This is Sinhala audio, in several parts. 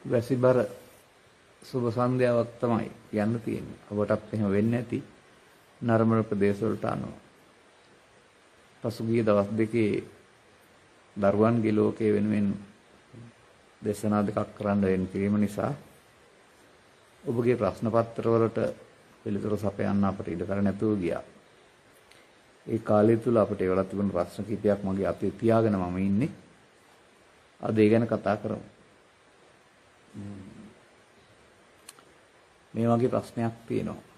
වැසිබර සුබ සන්ධ්‍යාවක් තමයි යන්න තියෙන්නේ. ඔබටත් එහෙම වෙන්නේ නැති නරඹන ප්‍රදේශ වලට අනුව. පසුගිය දවස් දෙකේ දරුවන්ගේ ලෝකයේ වෙනුවෙන් දේශනා දෙකක් කරන්න වෙන කිරීම නිසා ඔබගේ ප්‍රශ්න පත්‍ර වලට පිළිතුරු සපයන්න අපට ඉඩ කර නැතුව ගියා. ඒ කාලය තුල අපිට ඒවලත් තිබුණු ප්‍රශ්න කිහිපයක් මගේ අතේ තියාගෙන මම ඉන්නේ. අද ඒ ගැන කතා කරමු. මේ වගේ ප්‍රශ්නයක් තියෙනවා.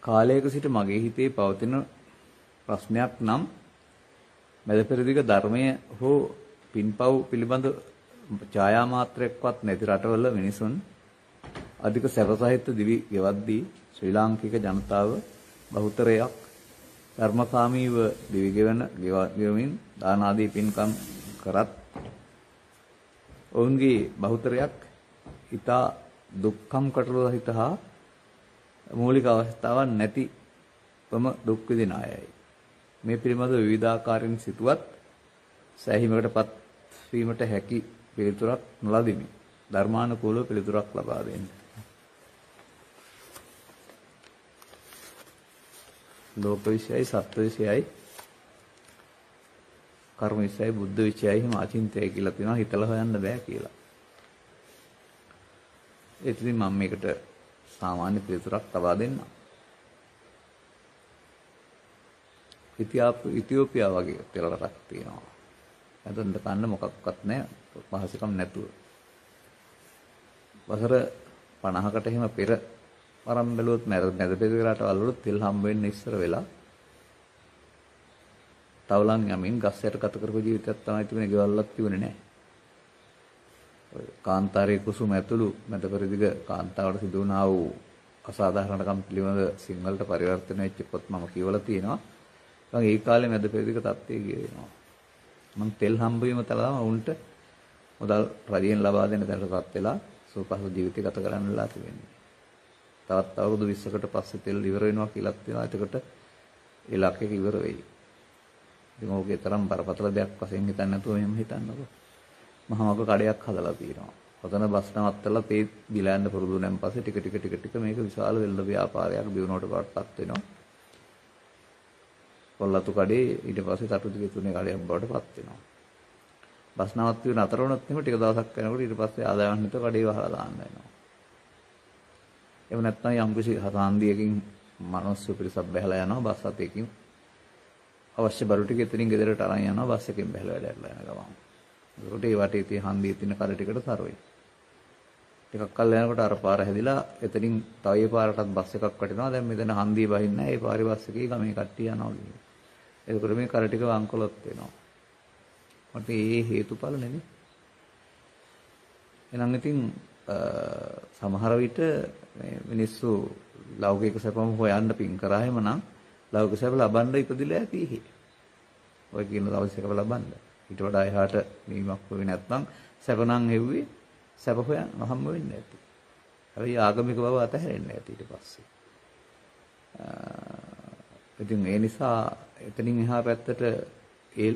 කාලයක සිට මගේ හිතේ පවතින ප්‍රශ්නයක් නම් මැද පෙරදිග ධර්මය හෝ පින්පව් පිළිබඳ ඡායා මාත්‍රයක්වත් නැති රටවල මිනිසුන් අධික සැපසහිත දිවි ගෙවද්දී ශ්‍රී ලාංකික ජනතාව බහුතරයක් ධර්මකාමීව දිවි ගෙවමින් දාන ආදී පින්කම් කරත් ඔවුන්ගේ බහුතරයක් හිතා දුක්ඛම් කටළු සහිත හා මූලික අවස්ථාවක් නැතිවම දුක් විඳින අයයි. මේ පිළිබඳ විවිධාකාරයෙන් සිටුවත් සෑහීමකටපත් වීමට හැකි පිළිතුරක් නොලදිමි. ධර්මානුකූලව පිළිතුරක් ලබා දෙන්න. ලෝක විශ්යයි සත්ත්ව විශ්යයි කර්ම විශ්යයි බුද්ධ විශ්යයි හිම අචින්තයයි කියලා තියෙනවා. හිතලා හොයන්න බෑ කියලා. ඉතින් මම මේකට සාමාන්‍ය පිළිතුරක් ලබා දෙන්නම්. ඉතියෝපියා වගේ තෙල් රටක් තියෙනවා. අදොන්ද කන්න මොකක්වත් නැහැ පහසුකම් නැතුව. වසර 50කට එහෙම පෙර වරම් බැලුවොත් නැද පෙරේ රටවල් වල තෙල් හම්බ වෙන්න ඉස්සර වෙලා තවලන් යමින් ගස් යට ගත කරපු ජීවිතයක් තමයි තිබුණේ. ගෙවල්ලක් තිබුණේ නැහැ. කාන්තාරයේ කුසුම ඇතුළු මැද පෙරදිග කාන්තාවට සිදු වුණා වූ අසාධාරණකම් පිළිබඳ සිංහලට පරිවර්තන වෙච්ච පොත් මම කියවලා තියෙනවා. ඒ කාලේ මැද පෙරදිග තත්ත්වයේ කියවෙනවා. මම තෙල් හම්බ වීම තලම උන්ට මුදල් රජයෙන් ලබා දෙන්න දැනටපත් වෙලා සුවපහසු ජීවිතය ගත කරන්න වෙලා තිබෙනවා. තවත් අවුරුදු 20කට පස්සේ තෙල් ඉවර වෙනවා කියලා තියෙනවා. එතකොට ඒ ලක්ෂයක ඉවර වෙයි. ඉතින් ඕකේ තරම් බරපතල දෙයක් වශයෙන් හිතන්නේ නැතුව මෙහෙම හිතන්නකො. මහමග කඩයක් හදලා තියෙනවා. ඔතන බස් නවත්තලා තේ දිලා යන්න පුරුදු වෙනන් පස්සේ ටික මේක විශාල වෙළඳ ව්‍යාපාරයක් දියුණුවටපත් වෙනවා. කොල්ලතු කඩේ ඊට පස්සේ තටු දිගේ තුනේ කඩයක් බවට පත් වෙනවා. බස් නවත්වීම නතර වුණොත් එහෙම ටික දවසක් යනකොට ඊට පස්සේ ආදායම් හිත කඩේ වහලා දාන්න වෙනවා. එහෙම නැත්නම් යම්කිසි හතාන්දියකින් මිනිස්සු පිරිසක් බැහැලා යනවා බස් අතේකින් අවශ්‍ය බරු ටික එතනින් ගෙදරට අරන් යනවා බස් එකෙන් බැහැලා වැඩටලා යන ගමන්. ඒකට ඒ වටේ තියෙන හන්දියේ තියෙන කර ටිකට තරොයි. ටිකක් කල් යනකොට අර පාර හැදිලා එතනින් තව ඒ පාරටත් බස් එකක් වටිනවා. දැන් මෙතන හන්දිය බහින්නේ නැහැ. ඒ පාරේ බස් එකේ ගමේ කට්ටිය යනවා කියන්නේ. ඒකට මේ කර ටික වංකොලොත් වෙනවා. මට ඒ හේතුඵල නෙමෙයි. එහෙනම් ඉතින් සමහර විට මේ මිනිස්සු ලෞකික සැපම හොයන්න පින් කරා එහෙමනම් ලෞකික සැප ලබන්න ඉපදිලා ඇති ඉහි. ඔය කියන දවස් එකම ලබන්න. ඊට වඩා එහාට නිවීමක් වෙන්නේ නැත්නම් සැප නම් හෙව්වේ සැප හොයන්න හම්බ වෙන්නේ නැති. හැබැයි ආගමික බව අතහැරෙන්නේ නැති ඊට පස්සේ. ඉතින් ඒ නිසා එතනින් එහා පැත්තට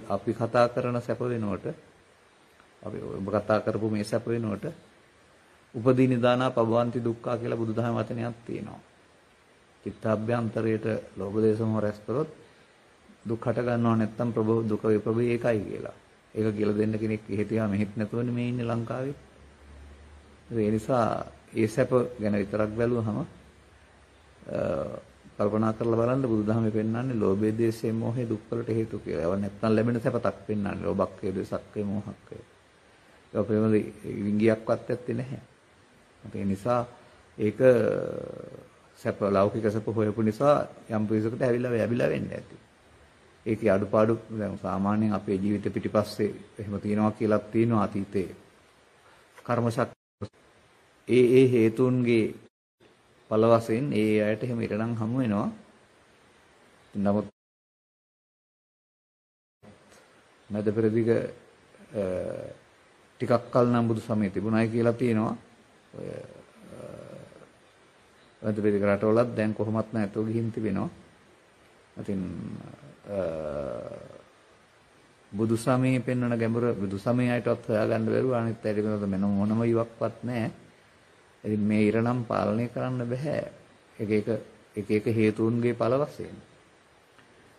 අපි කතා කරන සැප වෙනකොට අපි ඔබ කතා කරපු මේ සැප වෙනකොට උපදී නිදානා පබවන්ති දුක්ඛා කියලා බුදුදහම වචනයක් තියෙනවා. චිත්තාභ්‍යන්තරයේට ලෝභ දේශ මොහ රැස් කරොත් දුක් හට ගන්නව නැත්තම් දුක විප්‍රභේ ඒකයි කියලා. ඒක කියලා දෙන්න කෙනෙක් එහෙතියා මෙහෙත් නැතුවනේ මේ ඉන්නේ ලංකාවේ. ඒ නිසා ඒ සැප ගැන විතරක් බැලුවහම කල්පනා කරලා බලන්න බුදුදහමේ පෙන්වන්නේ ලෝභය දේශේ මොහේ දුක් වලට හේතු කියලා. ඒවා නැත්තම් ලැබෙන සැපතක් පෙන්වන්නේ. ලෝභක්කේ දේශක්කේ මොහක්කේ. ඒක ප්‍රේමද විංගියක්වත් ඇත්තේ නැහැ. ඒ නිසා ඒක සැප ලෞකික සැප හොයපු නිසා යම් පිරිසකට ඇවිල්ලා වැබිලා වෙන්නේ ඇති. ඒකේ අඩුපාඩු දැන් සාමාන්‍යයෙන් අපේ ජීවිත පිටිපස්සේ එහෙම තියෙනවා කියලා තියෙනවා අතීතේ. කර්ම ඒ හේතුන්ගේ ඵල වශයෙන් ඒ අයට එහෙම ඉරණම් හමු වෙනවා. නමුත් මැද පෙරදිග ටිකක් කල නම් බුදු සමය තිබුණායි කියලා තියෙනවා. ඔය මැද පෙරදිග රටවලත් දැන් කොහොමත් නැතෝ ගිහින් තිබෙනවා. ඉතින් බුදු සමයේ පෙන්වන ගැඹුර බුදු සමයයටවත් හොයාගන්න බැරුව අනිත් ඇයි වෙන මොනම ඉවක්වත් නැහැ. ඉතින් මේ ඉරණම් පාලනය කරන්න බෑ. එක එක හේතුන්ගේ ඵල වශයෙන්.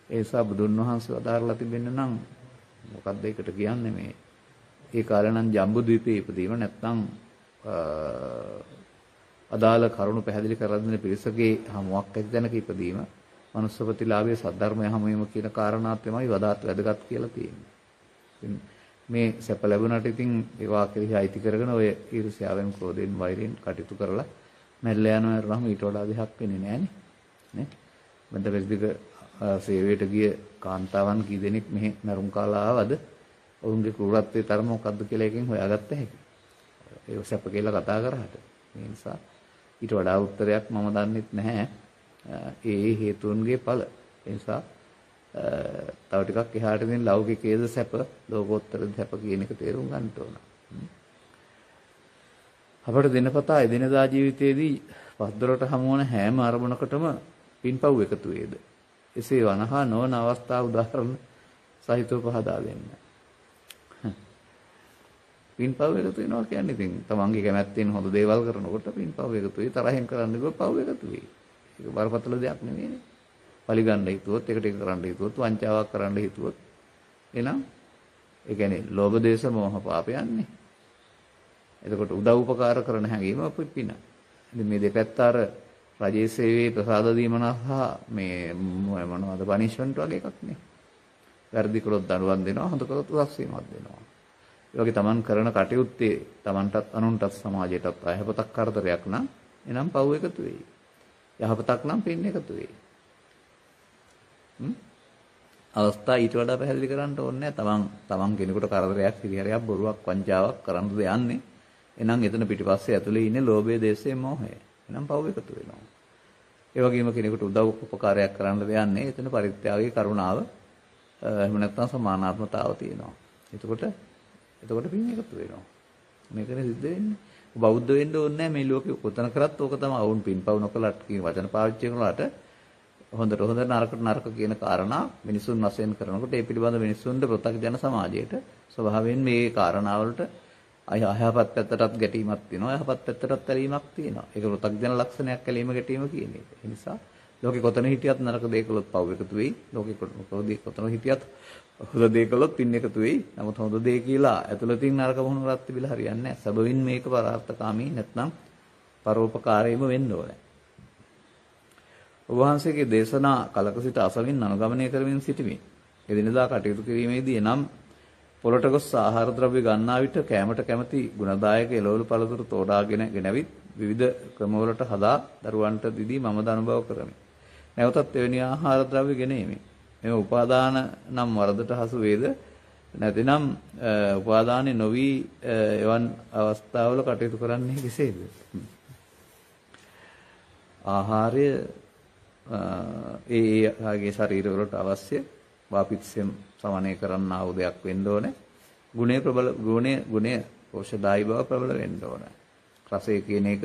ඒ නිසා බුදුන් වහන්සේ වදාරලා තිබෙන්න නම් මොකක්ද ඒකට කියන්නේ මේ ඒ කාලේ නම් ජම්බුද්වීපයේ ඉපදීම නැත්නම් අදාළ කරුණු පැහැදිලි කර දෙන පිරිසගේ හමුවක් ඇති තැනක ඉපදීම මනුස්ස ප්‍රතිලාභයේ සද්ධර්මය හමුවීම කියන කාරණා තමයි වඩාත් වැදගත් කියලා තියෙන්නේ. මේ සැප ලැබුණාට ඉතින් ඒවා කෙරෙහි අයිති කරගෙන ඔය ඊර්ෂ්‍යාවෙන් ක්‍රෝධයෙන් වෛරයෙන් කටයුතු කරලා මැල්ල යනවා නම් ඊට වඩා දෙයක් වෙන්නේ නැහනේ. නේ? බඳ වෙද්දික සේවයට ගිය කාන්තාවන් කී දෙනෙක් මෙහි මරුන් කාලා ආවද? ඔවුන්ගේ ක්‍රූරත්වයේ තරම මොකද්ද කියලා එකෙන් හොයාගත්ත හැකි. ඒක සැප කියලා කතා කරාට. ඒ නිසා ඊට වඩා උත්තරයක් මම දන්නෙත් නැහැ. ඒ හේතුන්ගේ ඵල. ඒ නිසා තව ටිකක් එහාට දෙන ලෞකිකයේද සැප, ලෝකෝත්තර සැප කියන එක තේරුම් ගන්න ඕන. අපට දිනපතා එදිනදා ජීවිතයේදී පස්දොරට හමු වන හැම අරමුණකටම පින්පව් එකතු වේද? එසේ වනහා නොවන අවස්ථා උදාහරණ සහිතව පහදා දෙන්න. පින්පව් එකතු වෙනවා කියන්නේ ඉතින් තමන්ගේ කැමැත්තෙන් හොඳ දේවල් කරනකොට පින්පව් එකතු වෙයි, තරහෙන් කරන්න ගියොත් පව් එකතු වෙයි. ඒක බරපතල දෙයක් නෙවෙයිනේ. පරිගන්න හිතුවොත්, එකට එක කරන්න හිතුවොත්, වංචාවක් කරන්න හිතුවොත් එහෙනම් ඒ කියන්නේ ලෝභ දේශ මොහ පාපයන්නේ. එතකොට උදව් උපකාර කරන හැඟීම පිපින. ඉතින් මේ දෙපැත්ත අර රජයේ සේවයේ ප්‍රසාද දීමන සහ මේ මොනවද පනිෂ්මන්ට් වගේ එකක් නේ. වැරදි කළොත් දඬුවම් දෙනවා, හොඳ කළොත් උසස් වීමක් දෙනවා. ඒ වගේ Taman කරන කටයුත්තේ Tamanටත් අනුන්ටත් සමාජයටත් අයහපතක් කරදරයක් නම් එනම් පව් එකතු වෙයි. යහපතක් නම් පින් එකතු වෙයි. අවස්ථා ඊට වඩා පැහැදිලි කරන්න ඕනේ නැහැ. තමන් කෙනෙකුට කරදරයක්, හිරිහැරයක්, බොරුවක්, වංචාවක් කරන්නද යන්නේ. එහෙනම් එතන පිටිපස්සේ ඇතුලේ ඉන්නේ ලෝභය, දේශය, මෝහය. එහෙනම් පව් එකතු වෙනවා. ඒ වගේම කෙනෙකුට උදව් උපකාරයක් කරන්නද යන්නේ. එතන පරිත්‍යාගයේ කරුණාව එහෙම නැත්නම් සමානාත්මතාව තියෙනවා. එතකොට පින් එකතු වෙනවා. මේකනේ සිද්ධ වෙන්නේ. බෞද්ධ වෙන්න ඕනේ නැහැ මේ ලෝකෙ කොතන කරත් ඕක තමයි. වුන් පින්පව් නොකලත් කියන වචන පාවිච්චි කරනවාට හොඳට හොඳ නරකට නරක කියන කාරණා මිනිසුන් වශයෙන් කරනකොට ඒ පිළිබඳ මිනිසුන්ට පෘථග්ජන සමාජයට ස්වභාවයෙන් මේ කාරණාවලට අයහපත් පැත්තටත් ගැටීමක් තියෙනවා, යහපත් පැත්තටත් ඇලීමක් තියෙනවා. ඒක පෘථග්ජන ලක්ෂණයක් ඇලීම ගැටීම කියන එක. ඒ නිසා ලෝකෙ කොතන හිටියත් නරක දේ කළොත් පව් එකතු වෙයි. ලෝකෙ කොතන හිටියත් හොඳ දේ කළොත් පින් එකතු වෙයි. නමුත් හොඳ දේ කියලා ඇතුළතින් නරක වුණොත් තිබිලා හරියන්නේ නැහැ. සබවින් මේක පරාර්ථකාමී නැත්නම් පරෝපකාරීම වෙන්න ඕනේ. ඔබ වහන්සේගේ දේශනා කලක සිට අසමින් අනුගමනය කරමින් සිටිමි. එදිනදා කටයුතු කිරීමේදී එනම් පොළට ගොස් ආහාර ද්‍රව්‍ය ගන්නා විට කැමට කැමැති ගුණදායක එළවලු පළතුරු තෝඩාගෙන ගෙනවිත් විවිධ ක්‍රමවලට හදා දරුවන්ට දීදී මම අනුභව කරමි. නැවතත් එවැනි ආහාර ද්‍රව්‍ය ගෙනෙමි. මෙම උපාදාන නම් වරදට හසු වේද නැතිනම් උපාදානෙ නොවි එවන් අවස්ථාවල කටයුතු කරන්නේ කෙසේද? ආහාරය ඒගේ ශරීරවලට අවශ්‍ය වාපිත්සෙම් සමනය කරන්නා වූ දෙයක් වෙන්න ඕනේ. ගුණය පෝෂදායී බව ප්‍රබල වෙන්න ඕනේ. රසය කියන එක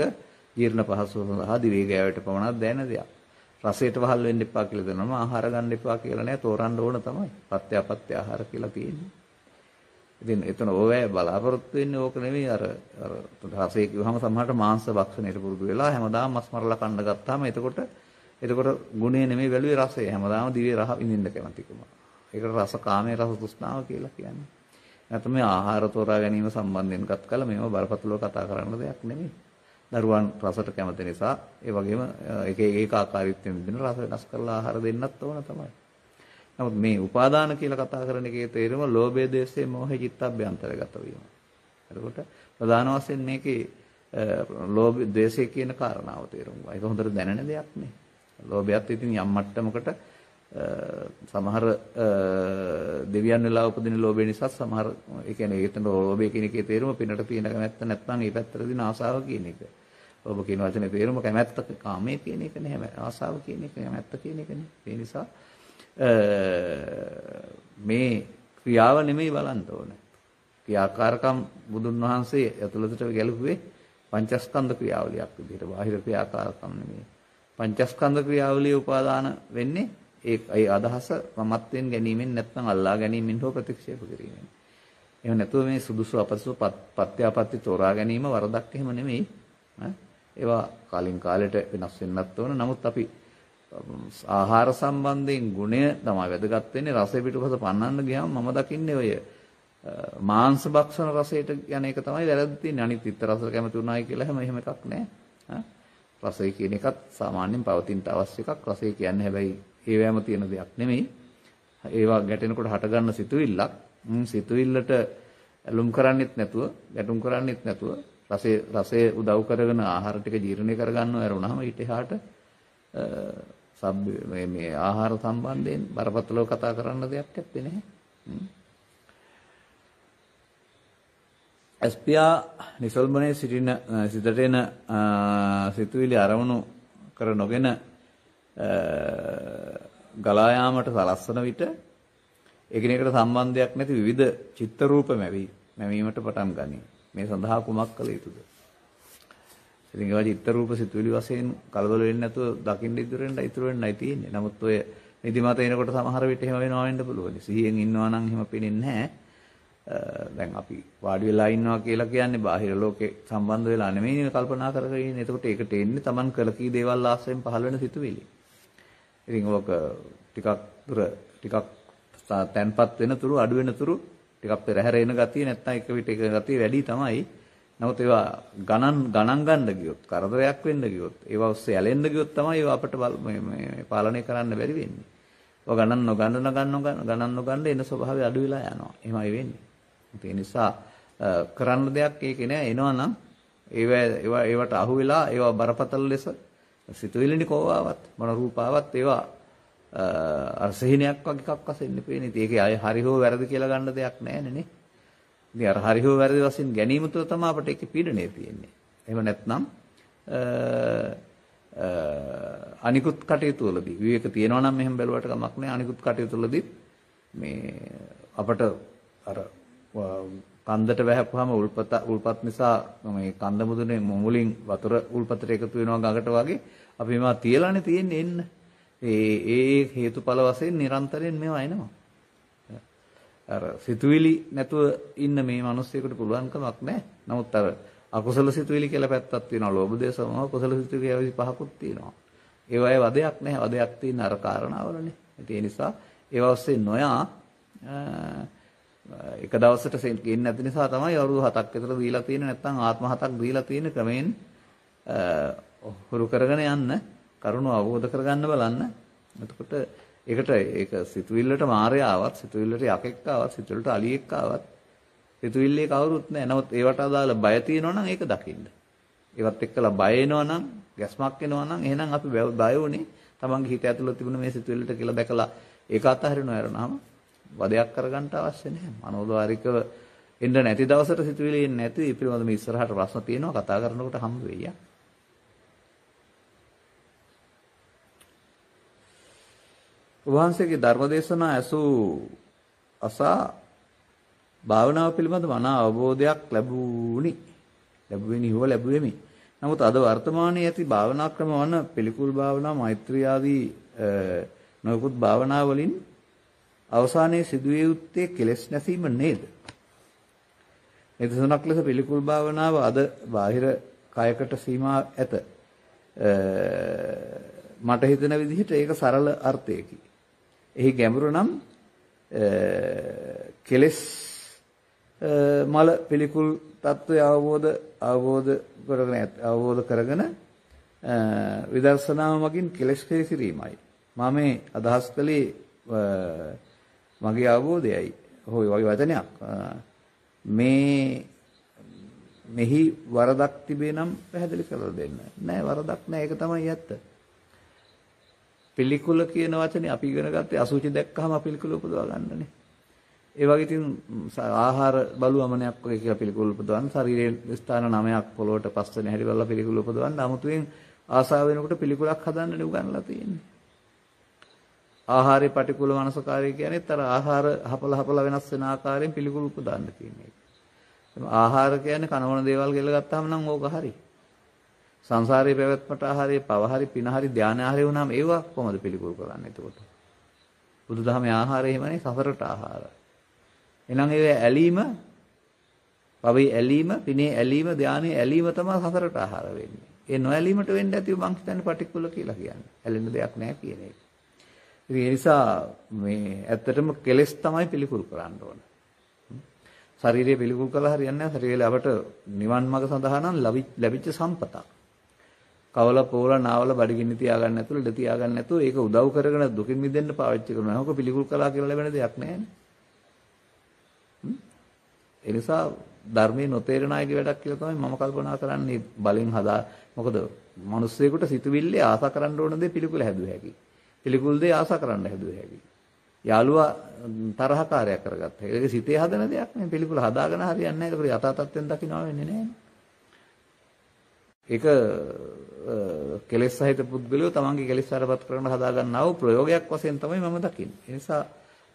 ජීර්ණ පහසුව සඳහා දිවේගයවට පමණක් දැනෙන දෙයක්. රසයට වහල් වෙන්න එපා කියලා දෙනවම ආහාර ගන්න එපා කියලා නෑ, තෝරන්න ඕන තමයි. පත්‍ය අපත්‍ය ආහාර කියලා තියෙන්නේ. ඉතින් එතන ඕවැය බලාපොරොත්තු වෙන්නේ ඕක නෙමෙයි. අර රසය කිව්වහම සමහරට මාංශ භක්ෂණයට පුරුදු වෙලා හැමදාම මස් මරලා කන්න ගත්තාම එතකොට ගුණය නෙමෙයි වැළුවේ රසය. හැමදාම දිවේ රහ විඳින්න කැමතිකම. ඒකට රස කාමයේ රස තෘෂ්ණාව කියලා කියන්නේ. නැත්නම් මේ ආහාර තෝරා ගැනීම සම්බන්ධයෙන් ගත් කල මේව බරපතලව කතා කරන්න දෙයක් නෙමෙයි. දරුවන් රසට කැමති නිසා ඒ වගේම එක ආකාරීත්වයෙන් විඳින රස වෙනස් කරලා ආහාර දෙන්නත් ඕන තමයි. නමුත් මේ උපාදාන කියලා කතා කරන එකේ තේරුම ලෝභය, දේශය, මෝහය චිත්තඅභ්‍යන්තරගත වීම. එතකොට ප්‍රධාන වශයෙන් මේකේ ලෝභ, දේශය කියන කාරණාව තේරුම් ගන්න. ඒක හොඳට දැනෙන දෙයක් නේ. ලෝභයත් ඉතින් යම් මට්ටමකට සමහර දෙවියන් වෙලා උපදින ලෝභය නිසා සමහර ඒ කියන්නේ ඒතන ලෝභය කියන එකේ තේරුම පිනට තියෙන කැමැත්ත නැත්නම් ඒ පැත්තට දින ආසාව කියන එක. ලෝභ කියන වචනේ තේරුම කැමැත්ත, කාමයේ කියන එක නෙමෙයි. ආසාව කියන එක, කැමැත්ත කියන එක නේ. ඒ නිසා මේ ක්‍රියාව නෙමෙයි බලන්න ඕනේ. ක්‍රියාකාරකම් බුදුන් වහන්සේ ඇතුළතට ගැලපුවේ පංචස්කන්ධ ක්‍රියාවලියක් විදිහට. බාහිර ක්‍රියාකාරකම් නෙමෙයි. පංචස්කන්ධ ක්‍රියාවලිය උපාදාන වෙන්නේ ඒ අදහස මමත්වෙන් ගැනීමෙන් නැත්නම් අල්ලා ගැනීමෙන් හෝ ප්‍රතික්ෂේප කිරීමෙන්. එහෙම නැතුව මේ සුදුසු අපසුසු පත්‍යාපත්‍ය තෝරා ගැනීම වරදක් එහෙම නෙමෙයි. ඒවා කාලින් කාලයට වෙනස් වෙන්නත් ඕන. නමුත් අපි ආහාර සම්බන්ධයෙන් ගුණය තමයි වැදගත් වෙන්නේ. රසය පිටුපස පන්නන්න ගියාම මම දකින්නේ ඔය මාංශ භක්ෂණ රසයට යන එක තමයි වැරද්ද තියෙන්නේ. අනිත් ඉතර රස කැමති උනායි කියලා එහෙම එකක් නැහැ. රසය කියන එකත් සාමාන්‍යයෙන් පවතින්න අවශ්‍ය එකක්. රසය කියන්නේ හැබැයි ඒවැම තියෙන දෙයක් නෙමෙයි. ඒවා ගැටෙනකොට හටගන්න සිතුවිල්ලක්. සිතුවිල්ලට ඇලුම් කරන්නෙත් නැතුව, ගැටුම් කරන්නෙත් නැතුව රසය උදව් කරගෙන ආහාර ටික ජීර්ණය කරගන්නව ඇරුණාම ඊට එහාට මේ ආහාර සම්බන්ධයෙන් බරපතලව කතා කරන්න දෙයක් නැත්තේ නේ. එස්පියා නිසල්මනේ සිටින සිතට එන සිතුවිලි අරමුණු කර නොගෙන ගලා යාමට සලස්වන විට එකිනෙකට සම්බන්ධයක් නැති විවිධ චිත්ත රූප මැවීමට පටන් ගනී. මේ සඳහා කුමක් කළ යුතුද? ඉතින් ඒවා චිත්ත රූප සිතුවිලි වශයෙන් කලබල වෙන්නේ නැතුව දකින්න ඉතුරු වෙන්නයි තියෙන්නේ. නමුත් ඔය නිදිමත එනකොට සමහර විට එහෙම වෙනවා වෙන්න පුළුවන්. සිහියෙන් ඉන්නවා නම් එහෙම පේන්නේ නැහැ. දැන් අපි වාඩි වෙලා ඉන්නවා කියලා කියන්නේ බාහිර ලෝකේ සම්බන්ධ වෙලා නෙමෙයි කල්පනා කරගෙන ඉන්නේ. එතකොට ඒකට එන්නේ Taman කළ කී දේවල් ආශ්‍රයෙන් පහළ වෙන සිතුවිලි. ඉතින් ඔක ටිකක් තැන්පත් වෙන තුරු අඩු වෙන තුරු ටිකක් පෙරහැර එන ගතිය නැත්නම් එක විට එක ගතිය වැඩි තමයි. නමුත් ඒවා ගණන් ගන්න ගියොත් කරදරයක් වෙන්න ගියොත් ඒවා ඔස්සේ ඇලෙන්න ගියොත් තමයි ඒවා අපිට මේ පාලනය කරන්න බැරි වෙන්නේ. ඒවා ගණන් නොගන්න එන ස්වභාවය අඩු වෙලා යනවා. එහෙමයි වෙන්නේ. ඒ නිසා කරන්න දෙයක් ඒකේ නෑ. එනවා නම් ඒවට අහු වෙලා ඒවා බරපතල ලෙස සිතුවිලිනි කෝවාවත් මොන රූපාවත් ඒවා අර සිහිනයක් වගේ එකක් වශයෙන් නෙපෙන්නේ. ඒකේ අය හරි හෝ වැරදි කියලා ගන්න දෙයක් නැහැ නේ. ඉතින් අර හරි හෝ වැරදි වශයෙන් ගැනීම තුළ තමයි අපිට ඒකේ පීඩණය තියෙන්නේ. එහෙම නැත්නම් අනිකුත් කටයුතු වලදී විවේක තියෙනවා නම් මෙහෙම බැලුවට කමක් නැහැ. අනිකුත් කටයුතු වලදී මේ අපට අර කන්දට වැහපුවාම උල්පත් නිසා මේ කන්ද මුදුනේ මුලින් වතුර උල්පතට එකතු වෙනවා ගඟට වගේ අපි මේවා තියලානේ තියෙන්නේ එන්න. ඒ හේතුඵල වශයෙන් නිරන්තරයෙන් මේවා එනවා. අර සිතුවිලි නැතුව ඉන්න මේ මිනිස්සුෙකුට පුළුවන් කමක් නැහැ. නමුත් අර අකුසල සිතුවිලි කියලා පැත්තක් තියෙනවා. ලෝභ දේශ මොහ කුසල සිතුවිලි කියලා පහකුත් තියෙනවා. ඒවායේ වදයක් නැහැ. වදයක් තියෙන අර කාරණාවලනේ. ඒ නිසා ඒවා ඔස්සේ නොයා එක දවසට ගෙන්නේ නැති නිසා තමයි අවුරුදු 7ක් විතර දීලා තියෙන නැත්නම් ආත්ම 7ක් දීලා තියෙන ක්‍රමයෙන් හුරු කරගෙන යන්න කරුණ අවබෝධ කරගන්න බලන්න. එතකොට ඒක සිතුවිල්ලට මායя ආවත් සිතුවිල්ලට යකෙක් ආවත් සිතුවිල්ලට අලියෙක් ආවත් සිතුවිල්ලේ කවුරුත් නැහැ. නමුත් ඒවට අදාළ බය තියෙනවා නම් ඒක දකින්න. ඒවත් එක්කලා බය එනවා නම් ගැස්මක් එනවා නම් එහෙනම් අපි බය වුනේ තමන්ගේ හිත ඇතුළේ තිබුණ මේ සිතුවිල්ලට කියලා දැකලා ඒක අතහරිනවා යරනහම වදයක් කරගන්න අවශ්‍ය නැහැ. මනෝද්වාරිකව එන්න නැති දවසට සිතුවිලි එන්නේ නැති පිළිබඳ මේ ඉස්සරහට ප්‍රශ්න තියෙනවා කතා කරනකොට හම්බ වෙయ్యා. වහන්සේගේ ධර්මදේශනා ඇසූ අසා භාවනාව පිළිබඳ මනා අවබෝධයක් ලැබුවෙමි. නමුත් අද වර්තමානයේ ඇති භාවනා ක්‍රම වන පිළිකුල් භාවනා, මෛත්‍රී ආදී නොයෙකුත් භාවනා වලින් අවසානයේ සිදුවිය යුත්තේ කෙලෙස් නැසීම නේද? ඒ දෙසුණක් ලෙස පිළිකුල් භාවනාව අද බාහිර කයකට සීමා ඇත. මට හිතෙන විදිහට ඒක සරල අර්ථයකි. එහි ගැඹුර නම් කෙලෙස් මල පිළිකුල් తত্ত্বය අවබෝධ කරගෙන විදර්ශනාව මගින් කෙලෙස් කිරීමයි. මම මේ අදහස් කළේ මගේ අවබෝධයයි. හොයි වගේ වචනයක්. මෙහි වරදක් තිබේ නම් පැහැදිලි කරලා දෙන්න. නෑ වරදක් නෑ. ඒක තමයි ඇත්ත. පිළිකුල කියන වචනේ අපි ඉගෙන ගත්තේ අසුචි දැක්කහම පිළිකුල උපදවා ගන්නනේ. ඒ වගේ ඉතින් ආහාර බලුවමනයක් වගේ කියලා පිළිකුල උපදවන්න ශරීරයේ ස්ථාන 9ක් පොළොවට පස්සෙන් හැරි බලලා පිළිකුල උපදවන්න 아무තෙන් ආසාව වෙනකොට පිළිකුලක් හදන්න උගන්ලා තියෙන්නේ. ආහාරේ පටිකුල මනසකාරය කියන්නේ තර ආහාර හපලා වෙනස් වෙන ආකාරයෙන් පිළිකුල් උපදවන්න තියෙන්නේ. ආහාර කියන්නේ කනවන දේවල් කියලා ගත්තාම නම් ඕක හරි. සංසාරේ පැවැත්මට ආහාරයේ පව හරි පින හරි ධානය හරි වුණාම ඒවා කොහොමද පිළිකුල් කරන්නේ එතකොට? බුදුදහමේ ආහාරය එහෙමනේ සසරට ආහාර. එහෙනම් ඒ ඇලීම, පවේ ඇලීම, පිනේ ඇලීම, ධානයේ ඇලීම තමයි සසරට ආහාර වෙන්නේ. ඒ නොඇලීමට වෙන්න ඇති මං හිතන්නේ පටික්කුල කියලා කියන්නේ. ඇලෙන්න දෙයක් නැහැ කියන එක. ඉතින් ඒ නිසා මේ ඇත්තටම කෙලෙස් තමයි පිළිකුල් කරන්න ඕන. ශරීරය පිළිකුල් කළා හරියන්නේ නැහැ. ශරීරය අපට නිවන් මාර්ග සඳහා නම් ලැබිච්ච සම්පතක්. කවල පොවල නාවල බඩගිනි තියාගන්න නැතුව ඉඳ තියාගන්න නැතුව ඒක උදව් කරගෙන දුකින් මිදෙන්න පාවිච්චි කරනවා. ඒක පිළිකුල් කළා කියලා ලැබෙන දෙයක් නැහැ. ඒ නිසා ධර්මයේ නොතේරෙන අයගේ වැඩක් කියලා තමයි මම කල්පනා කරන්නේ බලෙන් හදා. මොකද මිනිස්සෙකුට සිතුවිල්ලේ ආසා කරන්න ඕන දේ පිළිකුල හැදුව හැකි. පිළිකුල් දේ ආසා කරන්න හැදුව හැකි. යාළුවා තරහකාරයක් කරගත්තා. ඒක සිතේ හදන දෙයක් නෙවෙයි. පිළිකුල හදාගෙන හරියන්නේ නැහැ. ඒක යථා තත්ත්වෙන් දකින්නවා වෙන්නේ නැහැ. ඒක කෙලෙස් සහිත පුද්ගලයෝ තමන්ගේ කෙලෙස් වලපත් කරන හදා ගන්නා වූ ප්‍රයෝගයක් වශයෙන් තමයි මම දකින්නේ. ඒ නිසා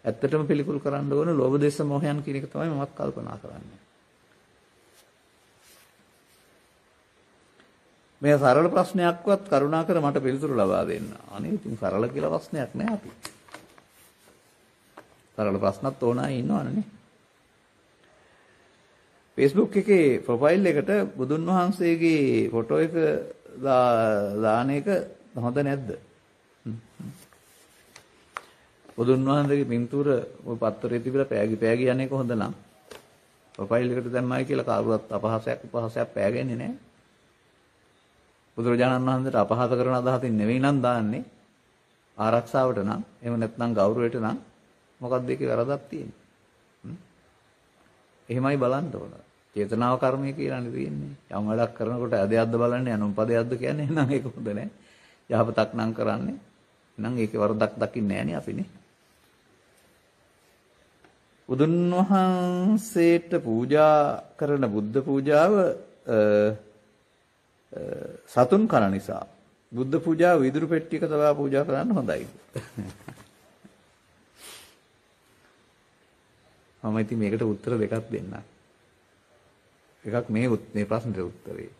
ඇත්තටම පිළිකුල් කරන්න ඕන ලෝභ දේශ මොහයන් කියන එක තමයි මමත් කල්පනා කරන්නේ. මේ සරල ප්‍රශ්නයක්වත් කරුණාකර මට පිළිතුරු ලබා දෙන්න. අනේ ඉතින් සරල කියලා ප්‍රශ්නයක් නෑ අපි. සරල ප්‍රශ්නත් ඕන අය ඉන්නවනේ. Facebook එකේ ප්‍රොෆයිල් එකට බුදුන් වහන්සේගේ ෆොටෝ එක දාන එක හොඳ නැද්ද? බුදුන් වහන්සේගේ පින්තූර ඔය පත්තරේ තිබිලා පෑගි යන එක හොඳ නම් ප්‍රොෆයිල් එකට දැම්මයි කියලා කාරුවත් අපහාසයක් පෑගෙන්නේ නැහැ. බුදුරජාණන් වහන්සේට අපහාස කරන අදහසින් නෙවෙයි නම් දාන්නේ ආරක්ෂාවට නම් එහෙම නැත්නම් ගෞරවයට නම් මොකක්ද ඒකේ වැරදක් තියෙන්නේ? එහෙමයි බලන්න ඕන. චේතනාව කර්මය කියලානේ තියෙන්නේ. යම් වැඩක් කරනකොට අධ්‍යයද්ද බලන්නේ අනුන් පදයක්ද කියන්නේ එහෙනම් ඒක හොඳ නැහැ. යහපතක් නම් කරන්නේ. එහෙනම් ඒකේ වරදක් දකින්නේ නැහනේ අපිනේ. බුදුන් වහන්සේට පූජා කරන බුද්ධ පූජාව සතුන් කන නිසා බුද්ධ පූජාව විදුරු පෙට්ටියක තබා පූජා කරන්න හොඳයි. මම ඉතින් මේකට උත්තර දෙකක් දෙන්නම්. එකක් මේ ප්‍රශ්නෙට උත්තරේ.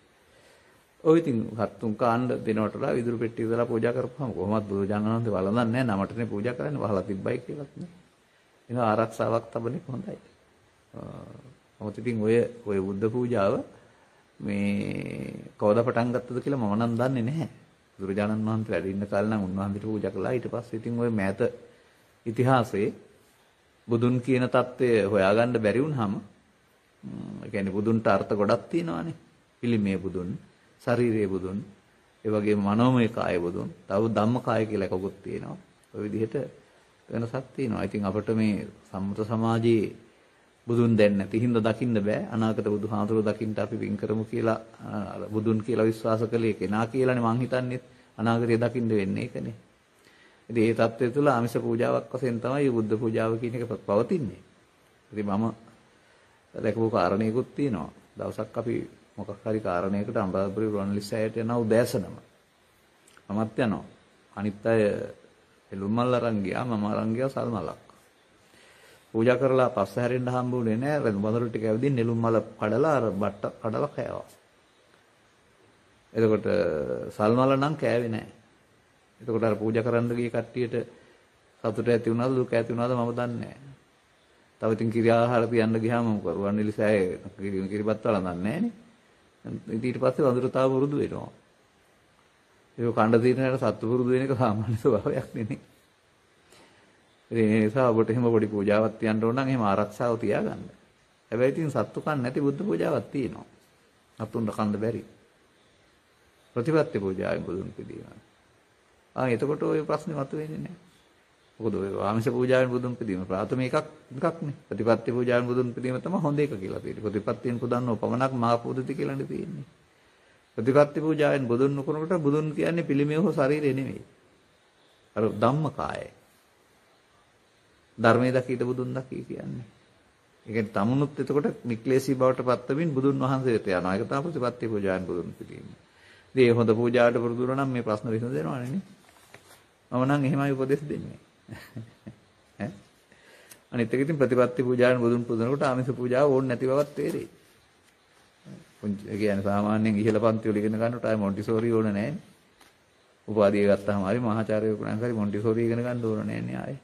ඔය ඉතින් හත්තුන් කාණ්ඩ දෙනවට වඩා විදුරු පෙට්ටියක දාලා පූජා කරපුවම කොහොමද බුදුරජාණන් වහන්සේ වළඳන්නේ නැහැ නමටනේ පූජා කරන්නේ වහලා තිබ්බයි කියලාත් නේ. එන ආරක්ෂාවක් තබන්නේ හොඳයි. මොකද ඉතින් ඔය බුද්ධ පූජාව මේ කවදා පටන් ගත්තද කියලා මම නම් දන්නේ නැහැ. බුදුරජාණන් වහන්සේ වැඩ ඉන්න කාලේ නම් උන්වහන්සේට පූජා කළා. ඊට පස්සේ ඉතින් ඔය මෑත ඉතිහාසයේ බුදුන් කියන தත්ත්වය හොයාගන්න බැරි වුනහම ඒ කියන්නේ බුදුන්ට අර්ථ ගොඩක් තියෙනවානේ. පිළිමේ බුදුන්, ශරීරයේ බුදුන්, ඒ වගේම මනෝමය කාය බුදුන්, තව ධම්ම කාය කියලා එකකුත් තියෙනවා. ඔය විදිහට වෙනසක් තියෙනවා. ඉතින් අපිට මේ සම්මත සමාජයේ බුදුන් දැන් නැති හින්දා දකින්න බෑ. අනාගත බුදුහාමුදුරුවෝ දකින්න අපි වින් කරමු කියලා බුදුන් කියලා විශ්වාස කළේ කෙනා කියලානේ මං හිතන්නේ. අනාගතය දකින්න වෙන්නේ ඒකනේ. ඉතින් ඒ தත්ත්වය තුළ ආමිෂ පූජාවක් වශයෙන් තමයි බුද්ධ පූජාව කියන එක පවතින්නේ. ඉතින් මම දැකපු කාරණේකුත් තියෙනවා. දවසක් අපි මොකක් හරි කාරණයකට අම්බාපුරේ රුවන්වැලිසෑයට යන උදෑසනම මමත් යනවා. අනිත් අය එළුම්මල් අරන් ගියා, මම අරන් ගියා සල්මලක්. පූජා කරලා පස්ස හැරෙන්න හම්බුනේ නැහැ. රෙදි බඳුරු ටික ඇවිදින් නෙළුම්මල කඩලා අර බට්ට කඩලා කෑවා. එතකොට සල්මල නම් කෑවේ නැහැ. එතකොට අර පූජා කරන්න ගිය කට්ටියට සතුට ඇති වුණාද දුක ඇති වුණාද මම දන්නේ නැහැ. තව ඉතින් කිරි ආහාර තියන්න ගියාම මොකද රුවන්වැලිසෑයේ කිරිබත් වළඳන්නේ නැහනේ. ඊට පස්සේ වඳුරු තාම වරුදු වෙනවා. ඒක කණ්ඩ తీරනට සත්තු පුරුදු වෙන එක සාමාන්‍ය ස්වභාවයක් නෙනේ. ඒ නිසා ඔබට එහෙම පොඩි පූජාවක් තියන්න ඕන නම් එහෙම ආරක්ෂාව තියාගන්න. හැබැයි ඉතින් සත්තු කන්න නැති බුද්ධ පූජාවක් තියෙනවා. සත්තුන්ට කන්න බැරි. ප්‍රතිපත්ති පූජාවෙන් බුදුන් පිළිම. එතකොට ওই ප්‍රශ්නේ මතුවෙන්නේ නැහැ. මොකද ඔය ආමිෂ පූජාවෙන් බුදුන් පිළිම ප්‍රාථමික එකක්නේ. ප්‍රතිපත්ති පූජාවෙන් බුදුන් පිළිම තමයි හොඳ එක කියලා තියෙන්නේ. ප්‍රතිපත්තියෙන් පුදන්නව පමණක් මහා පූජිත කියලානේ තියෙන්නේ. ප්‍රතිපත්ති පූජාවෙන් බුදුන් නුකරනකොට බුදුන් කියන්නේ පිළිමේ හෝ ශරීරය නෙමෙයි. අර ධම්මකායයි. ධර්මයේ දකීට බුදුන් දකී කියන්නේ. ඒ කියන්නේ තමුණුත් එතකොට නික්ලේශී බවට පත් වෙමින් බුදුන් වහන්සේට යනවා. ඒක තමයි ප්‍රතිපත්ති පූජාවෙන් බුදුන් පිළිම. ඉතින් මේ හොඳ පූජාවට පුරුදු වුණා නම් මේ ප්‍රශ්න විසඳෙනවනේ නේ. මම නම් එහෙමයි උපදෙස් දෙන්නේ. ඈ අනිත් එක ඉතින් ප්‍රතිපත්ති පූජාවෙන් බුදුන් පුදනකොට ආමිෂ පූජාව ඕනේ නැති බවක් තේරෙයි. ඒ කියන්නේ සාමාන්‍යයෙන් ඉහළ පන්ති වල ඉගෙන ගන්නකොට ආයි මොන්ටිසෝරි ඕන නැහැ නේ. උපාධිය ගත්තාම හරි මහාචාර්යවරු කෙනෙක් හරි මොන්ටිසෝරි ඉගෙන ගන්න ඕන නැහැ නේ ආයේ.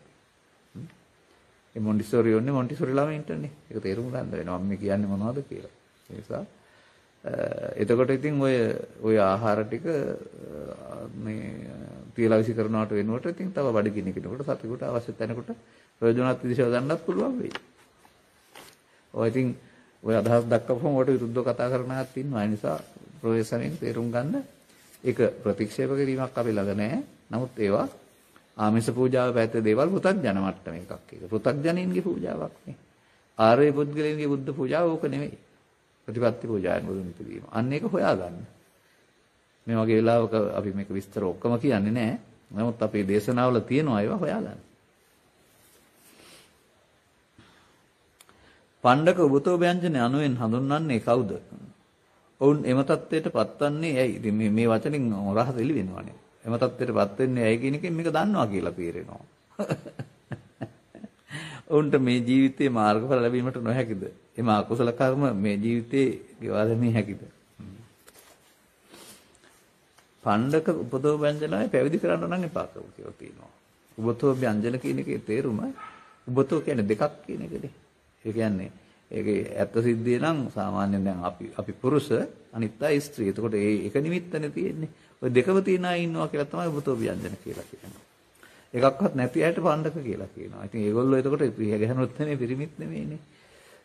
ඒ මොන්ටිසෝරි යන්නේ මොන්ටිසෝරි ළමයින්ටනේ. ඒක තේරුම් ගන්න වෙනවා මම කියන්නේ මොනවද කියලා. ඒ නිසා එතකොට ඉතින් ඔය ආහාර ටික මේ තියලා විසි කරනවට වෙනුවට ඉතින් තව බඩගිනි කෙනෙකුට සතෙකුට අවශ්‍ය තැනකට ප්‍රයෝජනවත් විදිහට ගන්නත් පුළුවන් වෙයි. ඔය ඉතින් ඔය අදහස් දක්වපුවම ඔකට විරුද්ධව කතා කරන අයත් ඉන්නවා. ඒ නිසා ප්‍රොෆෙසර්ෙන් තේරුම් ගන්න ඒක ප්‍රතික්ෂේප කිරීමක් අපි ළඟ නැහැ. නමුත් ඒවා ආමිෂ පූජාව පැත්තේ දේවල් පෘථග්ජන මට්ටම එකක්. ඒක පෘථග්ජනයින්ගේ පූජාවක් නේ. ආර්ය පුද්ගලයන්ගේ බුද්ධ පූජාව ඕක නෙමෙයි. ප්‍රතිපත්ති පූජාවෙන් බුදුන් පිළිම. අන්න ඒක හොයාගන්න. මේ වගේ වෙලාවක අපි මේක විස්තර ඔක්කොම කියන්නේ නැහැ. නමුත් අපේ දේශනාවල තියෙනවා ඒවා හොයාගන්න. පණ්ඩක උබතෝ ව්‍යංජන අනුවෙන් හඳුන්වන්නේ කවුද? ඔවුන් එම தත්ත්වයට පත්වන්නේ ඇයි? ඉතින් මේ වචنين රහස එළි වෙනවානේ. එම தත්ත්වයට පත් වෙන්නේ ඇයි කියන එකෙන් මේක දන්නවා කියලා තීරෙනවා. ඔවුන්ට මේ ජීවිතයේ මාර්ගඵල ලැබීමට නොහැකිද? එම අකුසල කර්ම මේ ජීවිතේ ගෙවා දැමීම හැකිද? පණ්ඩක උපතෝ ව්‍යංජනයි පැවිදි කරන්න නම් එපා කියලා තියෙනවා. උපතෝ ව්‍යංජන කියන එකේ තේරුම උපතෝ කියන්නේ දෙකක් කියන එකනේ. ඒ කියන්නේ ඒකේ ඇත්ත සිද්ධිය නම් සාමාන්‍යයෙන් දැන් අපි පුරුෂ අනිත් අය ස්ත්‍රී. එතකොට ඒක නිමිත්තනේ තියෙන්නේ. ඔය දෙකම තියන අය ඉන්නවා කියලා තමයි උපතෝ ව්‍යංජන කියලා කියන්නේ. එකක්වත් නැති අයට පණ්ඩක කියලා කියනවා. ඉතින් ඒගොල්ලෝ එතකොට ගැහණුත් නෙමෙයි පිරිමිත් නෙමෙයිනේ.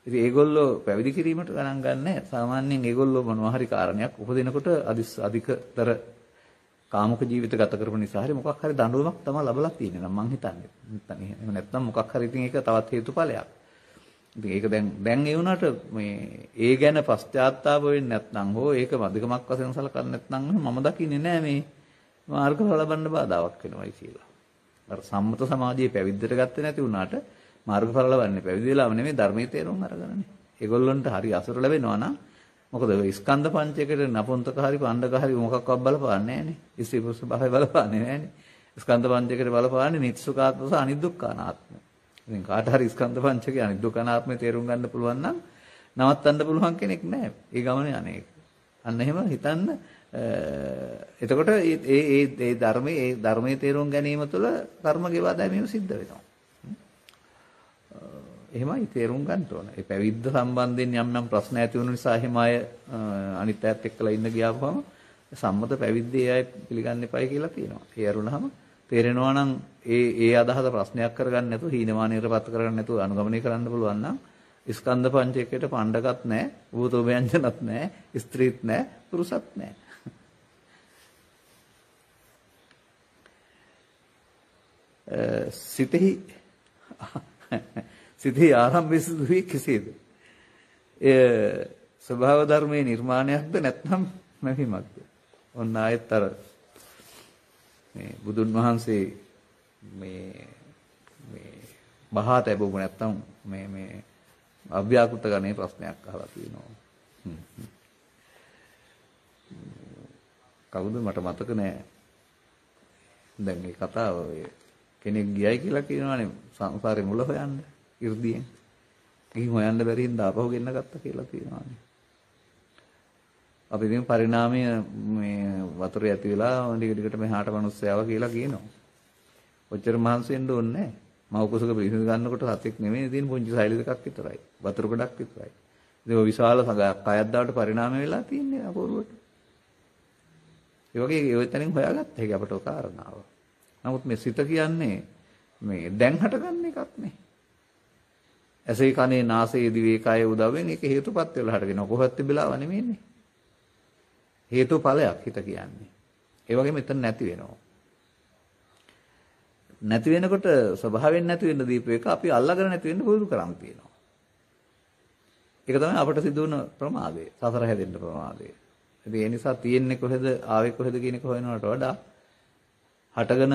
ඉතින් ඒගොල්ලෝ පැවිදි කිරීමට ගණන් ගන්නෑ. සාමාන්‍යයෙන් ඒගොල්ලෝ මොනවා හරි කාරණයක් උපදිනකොට අධිකතර කාමක ජීවිත ගත කරපු නිසා හරි මොකක් හරි දඬුවමක් තමයි ලැබලා තියෙන්නේ නම් මං හිතන්නේ. එහෙම නැත්නම් මොකක් හරි ඉතින් ඒක තවත් හේතුඵලයක්. ඉතින් ඒක දැන් ඒ වුණාට මේ ඒ ගැන පශ්චාත්තාප වෙන්නේ නැත්නම් හෝ ඒක මධිකමක් වශයෙන් සලකන්නේ නැත්නම් මම දකින්නේ නෑ මේ මාර්ගඵල ලබන්න බාධාවක් වෙනවයි කියලා. අර සම්මත සමාජයේ පැවිද්දට ගත්තේ නැති වුණාට මාර්ගඵල ලබන්නේ පැවිදි වෙලාම නෙමෙයි ධර්මයේ තේරුම් අරගෙනනේ. ඒගොල්ලන්ට හරි අසුර ලැබෙනවා නම් මොකද ඔය ස්කන්ධ පංචයකට නපුන්තක හරි පණ්ඩක හරි මොකක්වත් බලපාන්නේ නැහනේ. ඉස්සේ පුරුෂ භාවය බලපාන්නේ නැහනේ. ස්කන්ධ පංචයකට බලපාන්නේ නිත්සුකාත්ම සහ අනිදුක්ඛානාත්ම. ඉතින් කාට හරි ස්කන්ධ පංචකේ අනිදුක්ඛානාත්මේ තේරුම් ගන්න පුළුවන් නම් නවත්තන්න පුළුවන් කෙනෙක් නැහැ. ඒ ගමනේ අනේක. අන්න එහෙම හිතන්න එතකොට ඒ ධර්මයේ තේරුම් ගැනීම තුළ කර්ම ගෙවා දැමීම සිද්ධ වෙනවා. එහෙමයි තේරුම් ගන්න ඕන. ඒ පැවිද්ද සම්බන්ධයෙන් යම් ප්‍රශ්න ඇති වුණු නිසා එහෙම අය අනිත් අයත් එක්කලා ඉන්න ගියාම සම්මත පැවිද්දේ අය පිළිගන්න එපයි කියලා තියෙනවා. ඒ අරුණාම තේරෙනවා නම් ඒ අදහස ප්‍රශ්නයක් කරගන්න නැතුව හීනමානීරපත් කරගන්න නැතුව අනුගමනය කරන්න පුළුවන් නම් ස්කන්ධ පංචකයට පණ්ඩකත් නැහැ, භූතෝ ව්‍යංජනත් නැහැ, ස්ත්‍රීත් නැහැ, පුරුෂත් නැහැ. සිතෙහි ආරම්භය සිදු වී කෙසේද? ස්වභාව ධර්මයේ නිර්මාණයක්ද නැත්නම් මැවීමක්ද? ඔන්න ආයෙත් අර මේ බුදුන් වහන්සේ මේ බහා තැබුම නැත්නම් මේ අව්‍යාකෘත ගණේ ප්‍රශ්නයක් අහලා තියෙනවා. කවුද මට මතක නෑ. දැන් මේ කතාව කෙනෙක් ගියයි කියලා කියනවානේ සංසාරේ මුල හොයන්න 이르දියෙන්. ගිහින් හොයන්න බැරි හින්දා ආපහු ගෙන්න ගත්තා කියලා කියනවානේ. අපි ඉතින් පරිණාමය මේ වතුරේ ඇති වෙලා ටික මෙහාට මිනිස්සයව කියලා කියනවා. ඔච්චර මහන්සි වෙන්න ඕනේ නැහැ. මව කුසක පිළිසිඳ ගන්නකොට සතෙක් නෙමෙයි තියෙන පුංචි සෛල දෙකක් විතරයි. වතුර ගොඩක් විතරයි. ඉතින් ඔය විශාල කයක් දාවට පරිණාමය වෙලා තින්නේ අපෝරුවට. ඒ වගේ ඔය තැනින් හොයාගත්ත හැකි අපට කාරණාව. නමුත් මේ සිත කියන්නේ මේ දැන් හටගන්න එකක් නේ. ඇසේ කනේ නාසයේ දිවේ කය උදව්වෙන් ඒක හේතුපත් වෙලා හටගෙනවා. කොහොත් තිබිලාව නෙමෙයිනේ. හේතුඵලයක් හිත කියන්නේ. ඒ වගේ මෙතන නැති වෙනවා. නැති වෙනකොට ස්වභාවයෙන් නැති වෙන්න දීපු එක අපි අල්ලගෙන නැති වෙන්න පුරුදු කරන් තියෙනවා. ඒක තමයි අපට සිදුවන ප්‍රමාදය. සසර හැදෙන්න ප්‍රමාදය. ඉතින් ඒ නිසා තියෙන්නේ කොහෙද ආවේ කොහෙද කියන එක හොයනවට වඩා හටගෙන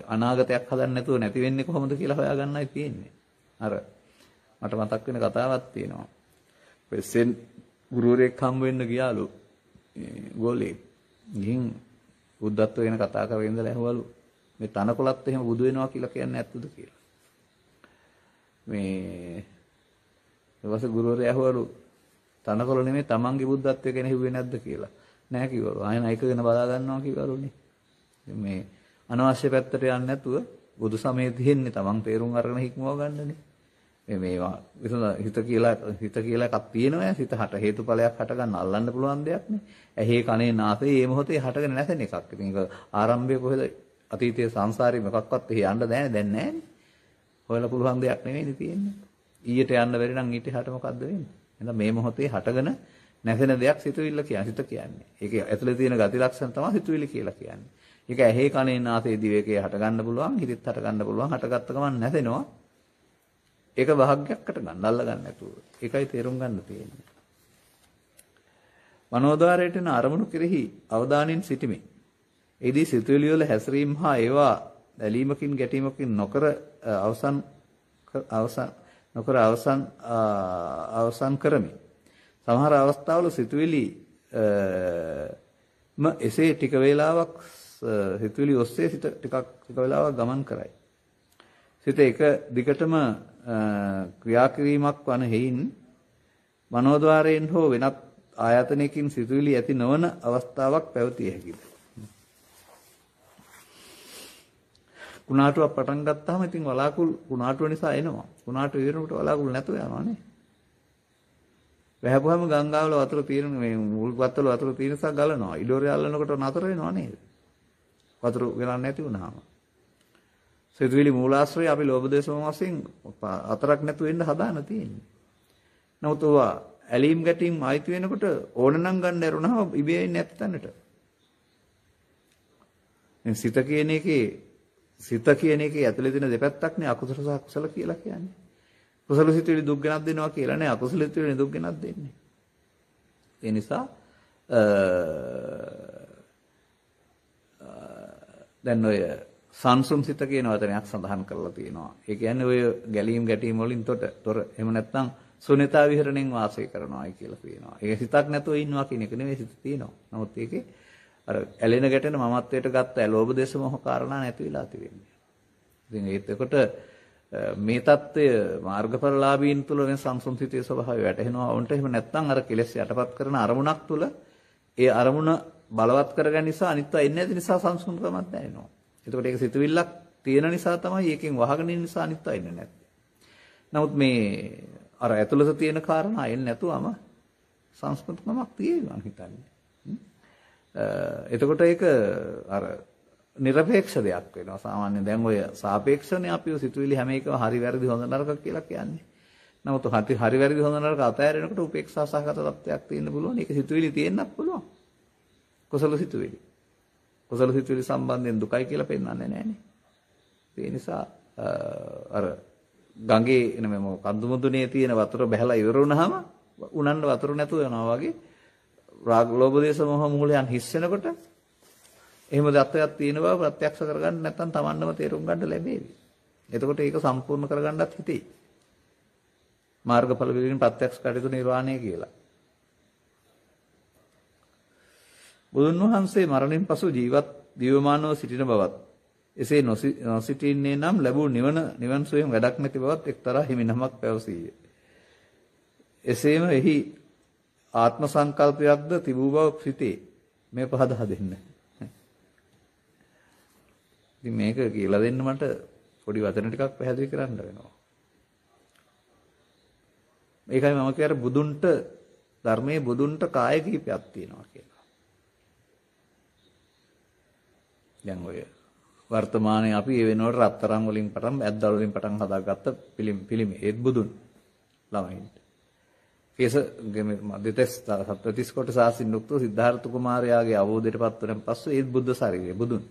අනාගතයක් හදන්න නැතුව නැති වෙන්නේ කොහොමද කියලා හොයාගන්නයි තියෙන්නේ. අර මට මතක් වෙන කතාවක් තියෙනවා. පෙස්සෙන් ගුරුවරයෙක් හම්බ වෙන්න ගියාලු ගෝලේ. ගිහින් බුද්ධත්ව ගැන කතා කරගෙන ඉඳලා ඇහුවලු මේ තනකොළත් එහෙම බුදු වෙනවා කියලා කියන්නේ ඇත්තද කියලා. මේ ඊවස ගුරුවරයා ඇහුවලු තනකොළ නෙමෙයි තමන්ගේ බුද්ධත්වය ගැන හිතුවේ නැද්ද කියලා. නැහැ කිව්වලු. ආයෙ නයික ගැන බලා ගන්නවා කිව්වලුනේ. මේ අනවශ්‍ය පැත්තට යන්නේ නැතුව බුදු සමයේ තියෙන්නේ තමන් තේරුම් අරගෙන හික්මව ගන්නනේ. මේවා හිත කියලා එකක් තියෙනවා. හිත හට හේතුඵලයක් හට ගන්න අල්ලන්න පුළුවන් දෙයක් නේ. ඇහි කනේ නාසයේ මේ මොහොතේ හටගෙන නැසෙන එකක්. ඉතින් ඒක ආරම්භය කොහෙද? අතීතයේ සංසාරේ මොකක්වත් එහි යන්න දැන් නැහැනේ. හොයලා පුළුවන් දෙයක් නෙවෙයිනේ තියෙන්නේ. ඊයට යන්න බැරි නම් ඊට හට මොකද්ද වෙන්නේ? එහෙනම් මේ මොහොතේ හටගෙන නැසෙන දෙයක් සිතුවිල්ල කියන්නේ. හිත කියන්නේ. ඒකේ ඇතුලේ තියෙන ගති ලක්ෂණ තමයි සිතුවිලි කියලා කියන්නේ. ඒක ඇහි කනේ නාසයේ දිවේකේ හට ගන්න පුළුවන්, හිතෙත් හට ගන්න පුළුවන්. හටගත්ත ගමන් නැසෙනවා. ඒක භාග්‍යයක්කට ගන්න අල්ල ගන්න නැතුව. ඒකයි තේරුම් ගන්න තියෙන්නේ. මනෝද්වාරයට යන අරමුණු කෙරෙහි අවධානයෙන් සිටිමින්. එෙහිදී සිතුවිලි වල හැසිරීම හා ඒවා දැලීමකින් ගැටීමකින් අවසන් කරමි. සමහර අවස්ථාවල සිතුවිලි එසේ ටික වේලාවක් සිතුවිලි ඔස්සේ සිත ටික වේලාවක් ගමන් කරයි. සිත එක දිගටම ක්‍රියා කිරීමක් වන හේයින් මනෝද්වාරයෙන් හෝ වෙනත් ආයතනයකින් සිතුවිලි ඇති නොවන අවස්ථාවක් පැවතිය හැකිද? කුණාටුවක් පටන් ගත්තාම ඉතින් වලාකුළු කුණාටුව නිසා එනවා. කුණාටුව ඉවරනකොට වලාකුළු නැතුව යනවා නේ. වැහපුවම ගංගාවල වතුර තියෙන මේ මුල් වත්තල වතුර තියෙන නිසා ගලනවා. ඉඩෝරේ අල්ලනකොට නතර වෙනවා නේද? වතුර ගලන්නේ නැති වුණාම. සිතුවිලි මූලාශ්‍රය අපි ලෝභ දේශ මොහ වශයෙන් අතරක් නැතුව වෙන්න හදාන තියෙන්නේ. නමුත් ඔවා ඇලීම් ගැටීම් ආйти වෙනකොට ඕනනම් ගන්න ඇරුණාම ඉබේ ඉන්නේ නැත්තනට. මේ සිත කියන එකේ ඇතුලේ තියෙන දෙපැත්තක් නේ අකුසල සහ කුසල කියලා කියන්නේ. කුසල සිතුවිලි දුක් ගෙනත් දෙනවා කියලා නේ අකුසල සිතුවිලි දුක් ගෙනත් දෙන්නේ. ඒ නිසා දැන් ඔය සංසුම් සිත කියන වචනයක් සඳහන් කරලා තියෙනවා. ඒ කියන්නේ ඔය ගැලීම් ගැටීම් වලින් තොර එහෙම නැත්නම් ශුන්‍යතා විහරණයෙන් වාසය කරනවායි කියලා කියනවා. ඒක සිතක් නැතුව ඉන්නවා කියන එක නෙවෙයි සිත තියෙනවා. නමුත් ඒකේ අර ඇලෙන ගැටෙන මමත්වයට ගත්ත ලෝභ දේශ මොහ කාරණා නැති වෙලා තියෙන්නේ. ඉතින් ඒකට මේ தত্ত্বය මාර්ගඵලලාභීන් තුල වෙන සංසුම් සිතේ ස්වභාවය වැටහෙනවා. වුන්ට එහෙම නැත්නම් අර කෙලෙස් යටපත් කරන අරමුණක් තුල ඒ අරමුණ බලවත් කරගන්න නිසා අනිත් අය ඉන්නේ නැති නිසා සංසුම්කමක් දැනෙනවා. එතකොට ඒක සිතුවිල්ලක් තියෙන නිසා තමයි ඒකෙන් වහගෙන ඉන්න නිසා අනිත් අය ඉන්නේ නැත්තේ. නමුත් මේ අර ඇතුළත තියෙන කාරණා එන්නේ නැතුවම සංස්කෘතිකමක් තියෙනවා මම හිතන්නේ. එතකොට ඒක අර নিরপেক্ষ දෙයක් වෙනවා. සාමාන්‍යයෙන් දැන් ඔය සාපේක්ෂනේ අපි සිතුවිලි හැම එකම හරි වැරදි හොඳ නරක කියලා කියන්නේ. නමුත් හරි වැරදි හොඳ නරක අතහැරෙනකොට උපේක්ෂා සහගත තත්ත්වයක් තියෙන්න පුළුවන්. ඒක සිතුවිලි තියෙන්නත් පුළුවන්. කුසල සිතුවිලි. කුසල සිතුවිලි සම්බන්ධයෙන් දුකයි කියලා පෙන්වන්නේ නැහනේ. ඒ නිසා අර ගඟේ නෙමෙයි කඳු මුදුනේ තියෙන වතුර බහැලා ඉවර වුණාම උනන්න වතුර නැතුව යනවා වගේ රාග ලෝභ දේශ මොහ මූලයන් හිස් වෙනකොට එහෙම දත්තයක් තියෙන බව ප්‍රත්‍යක්ෂ කරගන්න නැත්නම් Tamannම තේරුම් ගන්න ලැබෙවි. එතකොට ඒක සම්පූර්ණ කරගන්නත් හිතේ. මාර්ගඵල විදිහින් ප්‍රත්‍යක්ෂ කටයුතු නිර්වාණය කියලා. බුදුන් වහන්සේ මරණින් පසු ජීවමානව සිටින බවත් එසේ නොසිටින්නේ නම් ලැබූ නිවන් සුවයෙන් වැඩක් නැති බවත් එක්තරා හිමිනමක් පැවසීය. එසේම එහි ආත්ම සංකල්පයක්ද තිබූ බව සිටේ. මේ පහදා දෙන්න. ඉතින් මේක කියලා දෙන්න මට පොඩි වචන ටිකක් පැහැදිලි කරන්න වෙනවා. ඒකයි මම කිය අර බුදුන්ට ධර්මයේ බුදුන්ට කාය කීපයක් තියෙනවා කියලා. දැන් ඔය වර්තමානයේ අපි ඒ වෙනකොට රත්තරන් වලින් පටන් ඇද්දල් වලින් පටන් හදාගත්ත පිළිම ඒත් බුදුන් ළමයින්ට. කේස දෙතස් සත්‍යතිස් කොට සාසින් උක්ත සිද්ධාර්ථ කුමාරයාගේ අවබෝධයටපත් වුණාන් පස්සේ ඒත් බුද්ධ ශරීරය බුදුන්.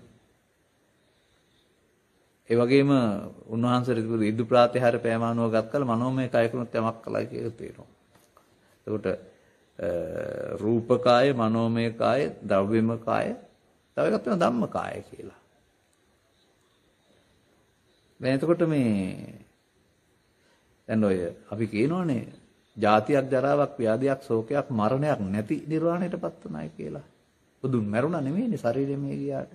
ඒ වගේම උන්වහන්සේට තිබුණු ඉදු ප්‍රාතිහාර පෑමානුව ගත්කල මනෝමය කායකුණුත් යමක් කළයි කියලා තේරෙනවා. එතකොට රූප කාය, මනෝමය කාය, ද්‍රව්‍යම කාය, තව එකක් තියෙනවා ධම්ම කාය කියලා. දැන් එතකොට මේ දැන් ඔය අපි කියනෝනේ ජාතියක් ජරාවක් ව්‍යාධියක් ශෝකයක් මරණයක් නැති නිර්වාණයටපත් උනායි කියලා. බුදුන් මැරුණා නෙමෙයිනේ ශරීරයෙන් මේ ගියාට.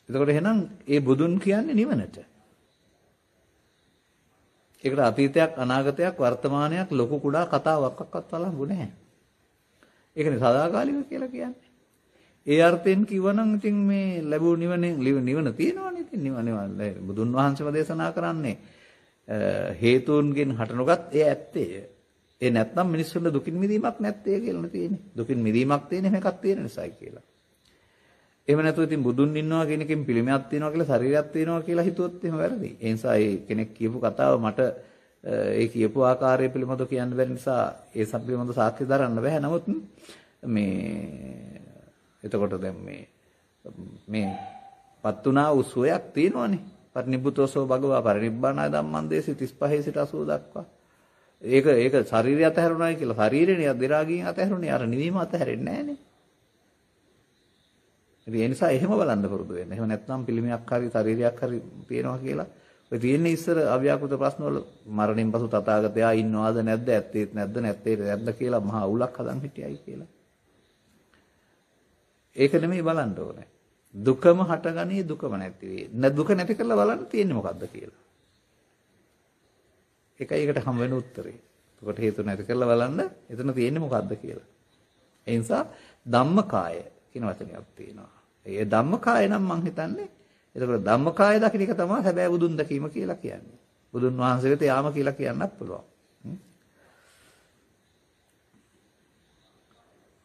එතකොට එහෙනම් ඒ බුදුන් කියන්නේ නිවනට. ඒකට අතීතයක් අනාගතයක් වර්තමානයක් ලොකු කුඩා කතාවක්වත් වළංගු නැහැ. ඒකනේ සදාකාලික කියලා කියන්නේ. ඒ අර්ථයෙන් කිව්වනම් ඉතින් මේ ලැබු නිවන තියෙනවනේ. ඉතින් නිවන බුදුන් වහන්සේම දේශනා කරන්නේ හේතුන්ගෙන් හට නොගත් ඒ ඇත්තේ. ඒ නැත්නම් මිනිස්සුන්ට දුකින් මිදීමක් නැත්තේ කියලා තියෙන්නේ. දුකින් මිදීමක් තියෙන හැම එකක් තියෙන නිසායි කියලා. එහෙම නැතුව ඉතින් බුදුන් ඉන්නවා කියන එකෙන් පිළිමයක් තියෙනවා කියලා ශරීරයක් තියෙනවා කියලා හිතුවොත් එහෙම වැරදි. ඒ නිසා ඒ කෙනෙක් කියපු කතාව මට ඒ කියපු ආකාරය පිළිබඳව කියන්න බැරි නිසා ඒ සම්පූර්ණ සාක්ෂි දරන්න බෑ. නමුත් මේ එතකොට දැන් මේ පත්තුනා උසෝයක් තියෙනවනේ. පරිනිබ්බුතෝසෝ භගවා පරිනිබ්බානාය ධම්මං දේසි 35 සිට 80 දක්වා. ඒක ශරීරය අතහැරුණායි කියලා ශරීරේනේ දිරාගින් අතහැරුණේ. අර නිවීම අතහැරෙන්නේ නැහනේ. ඒ නිසා එහෙම බලන්න පුරුදු වෙන්න. එහෙම නැත්නම් පිළිමයක් හරි ශරීරයක් හරි තියෙනවා කියලා ඔය තියෙන්නේ ඉස්සර අව්‍යාකෘත ප්‍රශ්නවල මරණයෙන් පසු තථාගතයා ඉන්නවද නැද්ද ඇත්තේත් නැද්ද නැද්ද කියලා මහා අවුලක් හදන් හිටියයි කියලා. ඒක නෙමෙයි බලන්න ඕනේ. දුකම හටගනී දුකම නැති වෙයි. දුක නැති කරලා බලන්න තියෙන්නේ මොකද්ද කියලා. ඒකයි ඒකට හම් වෙන උත්තරේ. දුකට හේතු නැති කරලා බලන්න එතන තියෙන්නේ මොකද්ද කියලා. ඒ නිසා ධම්මකාය කියන වචනයක් තියෙනවා. ඒ ධම්මකාය නම් මං හිතන්නේ එතකොට ධම්මකාය දකින්න එක තමයි හැබැයි බුදුන් දැකීම කියලා කියන්නේ. බුදුන් වහන්සේ වෙත යාම කියලා කියන්නත් පුළුවන්.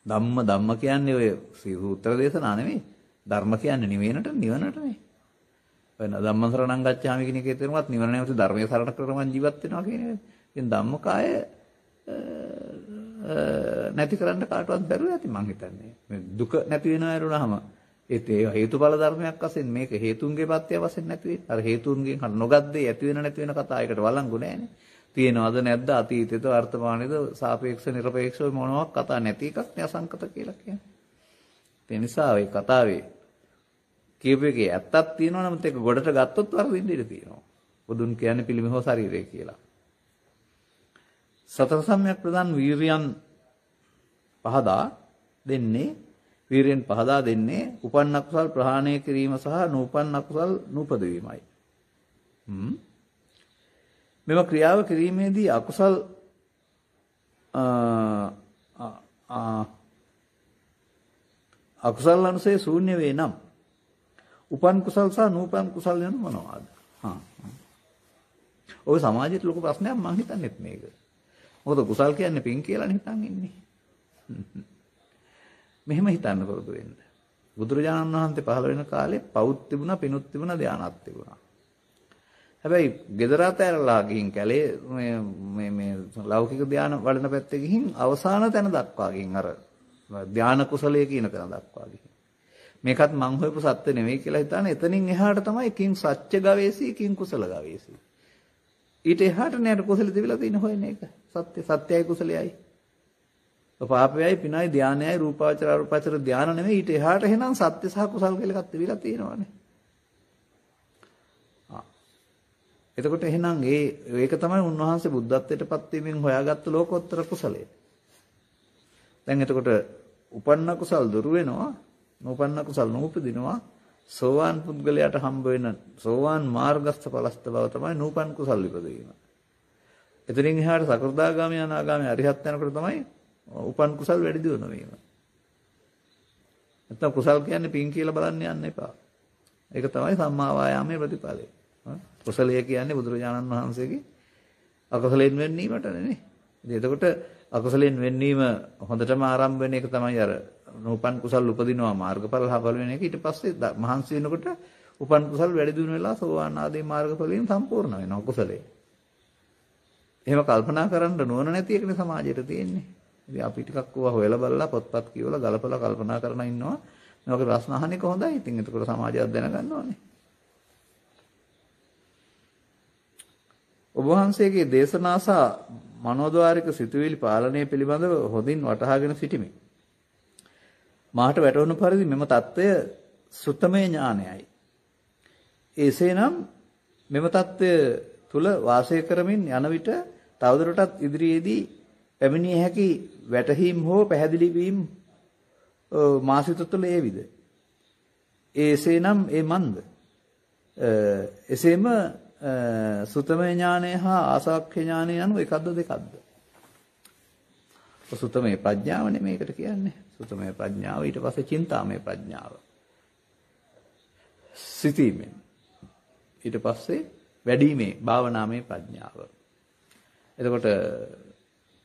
ධම්ම කියන්නේ ඔය සූත්‍ර දේශනා නෙමෙයි. ධර්ම කියන්නේ නිවනටනේ. වෙන ධම්ම සරණං ගච්ඡාමි කියන එකේ තේරුමත් නිවන නැවත ධර්මයේ සරණ කරගෙන ජීවත් වෙනවා කියන එක. ඉතින් ධම්මකාය නැති කරන්න කාටවත් බැරුව ඇති මං හිතන්නේ. මේ දුක නැති වෙනවා වරුණාම ඒත් ඒ හේතුඵල ධර්මයක් වශයෙන් මේක හේතුන්ගේ පත්‍ය වශයෙන් නැති වෙන්නේ. අර හේතුන්ගෙන් හට නොගද්දේ ඇති වෙන නැති වෙන කතා එකට වළංගු නැහැනේ. තියෙනවද නැද්ද අතීතේද වර්තමානයේද සාපේක්ෂ නිර්පේක්ෂව මොනවක් කතා නැති එකක් නේ අසංකත කියලා කියන්නේ. ඒ නිසා ওই කතාවේ කියපු එකේ ඇත්තක් තියෙනවා නමුත් ඒක ගොඩට ගත්තොත් වරදින්න ඉඩ තියෙනවා. බුදුන් කියන්නේ පිළිමේ හෝ ශරීරය කියලා. සතර සම්‍යක් ප්‍රදාන් වීරියන් පහදා දෙන්නේ උපන්න අකුසල් ප්‍රහාණය කිරීම සහ නූපන්න අකුසල් නූපදවීමයි. මෙම ක්‍රියාව කිරීමේදී අකුසල් අනුසය ශූන්‍ය වේ නම් උපන් කුසල් සහ නූපන් කුසල් යන මොනවාද? ඔය සමාජයේ ලොකු ප්‍රශ්නයක් මම හිතන්නේත් මේක. මොකද කුසල් කියන්නේ පින් කියලානේ හිතන් ඉන්නේ. මෙහෙම හිතන්න පුරුදු වෙන්න. බුදුරජාණන් වහන්සේ පහළ වෙන කාලේ පවුත් තිබුණා, පිනුත් තිබුණා, ධානත් තිබුණා. හැබැයි gedara ඇතැරලා ගිහින් කැලේ මේ ලෞකික ධාන වඩන පැත්තේ ගිහින් අවසාන තැන දක්වා ගිහින් අර ධාන කුසලයේ කියන තැන දක්වා ගිහින්. මේකත් මං හොයපු සත්‍ය නෙවෙයි කියලා හිතාන එතනින් එහාට තමයි කිං සත්‍ය ගවේෂී කිං කුසල ගවේෂී. ඊට එහාට නේද කුසල තිබිලා තියෙන හොයන එක. සත්‍යයි කුසලයයි. පාපයයි පිනයි ධානයයි රූපාවචර අරූපාවචර ධාන නෙවෙයි ඊට එහාට එහෙනම් සත්‍ය සහ කුසල් කියලා එකක් තිබිලා තියෙනවානේ. එතකොට එහෙනම් ඒක තමයි උන්වහන්සේ බුද්ධත්වයට පත් වීමෙන් හොයාගත්ත ලෝකෝත්තර කුසලය. දැන් එතකොට උපන්න කුසල් දුරු වෙනවා, නූපන්න කුසල් නූපදිනවා. සෝවාන් පුද්ගලයාට හම්බ වෙන සෝවාන් මාර්ගස්ත පලස්ත බව තමයි නූපන් කුසල් ඉපදවීම. එතනින් එහාට සකෘදාගාමී අනාගාමී අරිහත් යනකොට තමයි උපන් කුසල් වැඩි දියුණු වීම. නැත්නම් කුසල් කියන්නේ පින් කියලා බලන්න යන්න එපා. ඒක තමයි සම්මා වායාමයේ ප්‍රතිඵලය. කුසලය කියන්නේ බුදුරජාණන් වහන්සේගේ අකුසලෙන් වෙන්නීමට නෙනේ. ඉතින් එතකොට අකුසලෙන් වෙන්නීම හොඳටම ආරම්භ වෙන එක තමයි අර නූපන් කුසල් උපදිනවා මාර්ගඵල ලබන වෙන එක. ඊට පස්සේ මහන්සි වෙනකොට උපන් කුසල් වැඩි දියුණු වෙලා සෝවාන් ආදී මාර්ගඵලයෙන් සම්පූර්ණ වෙනවා කුසලයේ. එහෙම කල්පනා කරන්න නුවණ නැති එකනේ සමාජයට තියෙන්නේ. ඉතින් අපි ටිකක් ඕවා හොයලා බලලා පොත්පත් කියවලා ගලපලා කල්පනා කරන ඉන්නවා. මේ වගේ ප්‍රශ්න අහන එක හොඳයි. ඉතින් එතකොට සමාජයක් දැනගන්න ඕනේ. ඔබ වහන්සේගේ දේශනා සහ මනෝද්වාරික සිතුවිලි පාලනය පිළිබඳව හොඳින් වටහාගෙන සිටිමි. මාට වැටහුණු පරිදි මෙම தত্ত্বය සුත්තමේ ඥානයයි. එසේනම් මෙම தত্ত্বය තුල වාසය කරමින් යන විට තවදුරටත් ඉදිරියේදී පැමිණිය හැකි වැටහීම් හෝ පැහැදිලි වීම මාසිත තුළ ඒවිද? එසේනම් ඒ මන්ද? එසේම සුතමේ ඥානය හා ආසාක්ඛ්‍ය ඥානය යනු එකක්ද දෙකක්ද? සුතමේ ප්‍රඥාවනේ මේකට කියන්නේ. සුතමේ ප්‍රඥාව ඊට පස්සේ චින්තාමේ ප්‍රඥාව. සිතීමෙන්. ඊට පස්සේ වැඩිීමේ භාවනාමේ ප්‍රඥාව. එතකොට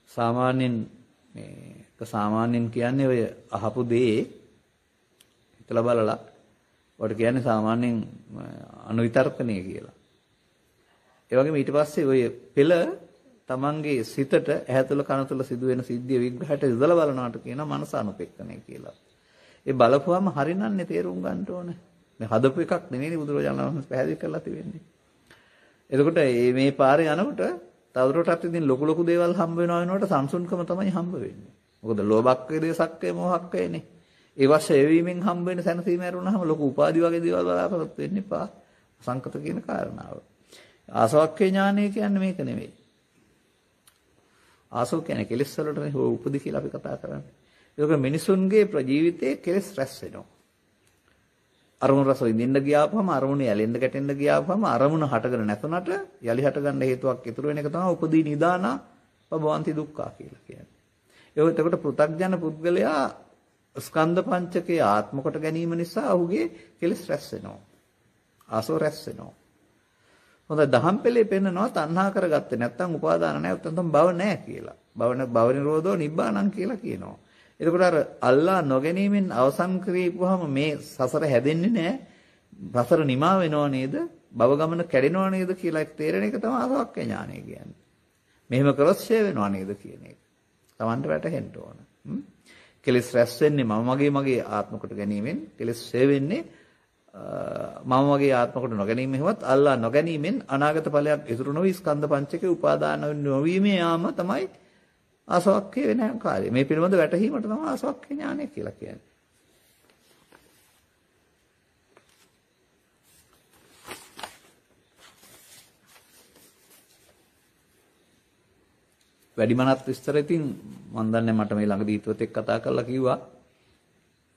සාමාන්‍යයෙන් කියන්නේ ඔය අහපු දේ හිතලා බලලා ඔකට කියන්නේ සාමාන්‍යයෙන් අනුවිතර්කණය කියලා. ඒ වගේම ඊට පස්සේ ඔය පෙළ තමන්ගේ සිතට ඇහැ තුළ කන තුළ සිදුවෙන සිද්ධිය විග්‍රහයට යොදලා බලනවාට කියනවා මනස අනුපෙක්කණය කියලා. ඒ බලපුවම හරිනන්නේ තේරුම් ගන්න ඕනේ. මේ හදපු එකක් නෙවෙයි බුදුරජාණන් වහන්සේ පැහැදිලි කරලා තිබෙන්නේ. එතකොට මේ පාරේ යනකොට තවදුරටත් ඉතින් ලොකු දේවල් හම්බ වෙනවට සංසුන්කම තමයි හම්බ වෙන්නේ. මොකද ලෝභක්කේ දේසක්කේ මොහක්කේනේ. ඒ වශයෙන් එවීමෙන් හම්බ වෙන සැනසීම ඇරුණාම ලොකු උපාදි වගේ දේවල් බලාපොරොත්තු වෙන්න එපා. සංකත කියන කාරණාව. ආසවක්කේ ඥානය කියන්නේ මේක නෙවෙයි. ආසව කියන්නේ කෙලෙස් වලටනේ උපදි කියලා අපි කතා කරන්නේ. ඒක මිනිසුන්ගේ ජීවිතයේ කෙලෙස් රැස් වෙනවා. අරමුණ රස විඳින්න ගියාපම අරමුණ ඇලෙන්න ගැටෙන්න ගියාපම අරමුණ හටගෙන නැතුණට යලි හට ගන්න හේතුවක් ඉතුරු වෙන එක තමයි උපදී නිදාන පබවන්ති දුක්ඛා කියලා කියන්නේ. ඒක එතකොට පෘථග්ජන පුද්ගලයා ස්කන්ධ පංචකයේ ආත්ම කොට ගැනීම නිසා ඔහුගේ කෙලෙස් රැස් වෙනවා. ආසව රැස් වෙනවා. හොඳ දහම් පෙළේ පෙන්නනවා තණ්හා කරගත්තේ නැත්නම් උපාදාන නැහැ නැත්නම් භව නැහැ කියලා. භව නිරෝධෝ නිබ්බානං කියලා කියනවා. එතකොට අර අල්ලා නොගැනීමෙන් අවසන් කරේපුවාම මේ සසර හැදෙන්නේ නැහැ. සසර නිමා වෙනව නේද? භව ගමන කැඩෙනව නේද කියලා තේරෙන එක තමයි අසවක්ඛ්‍ය ඥානය කියන්නේ. මෙහෙම කරොත් ෂේ වෙනව නේද කියන එක. Tamanට වැටහෙන්න ඕන. කෙලෙස් රැස් වෙන්නේ මගේ ආත්ම කොට ගැනීමෙන් කෙලෙස් ෂේ වෙන්නේ මම වගේ ආත්ම කොට නොගැනීම හේවත් අල්ලා නොගැනීමෙන් අනාගත ඵලයක් ඉතුරු නොවි ස්කන්ධ පංචකේ උපාදාන නොවීමේ යාම තමයි ආසවක්ඛ්‍ය වෙන කාර්යය. මේ පිළිබඳ වැටහීමට තමයි ආසවක්ඛ්‍ය ඥානය කියලා කියන්නේ. වැඩිමනත් විස්තර ඉතින් මම දන්නේ මට මේ ළඟදී හිතුවත් එක්ක කතා කරලා කිව්වා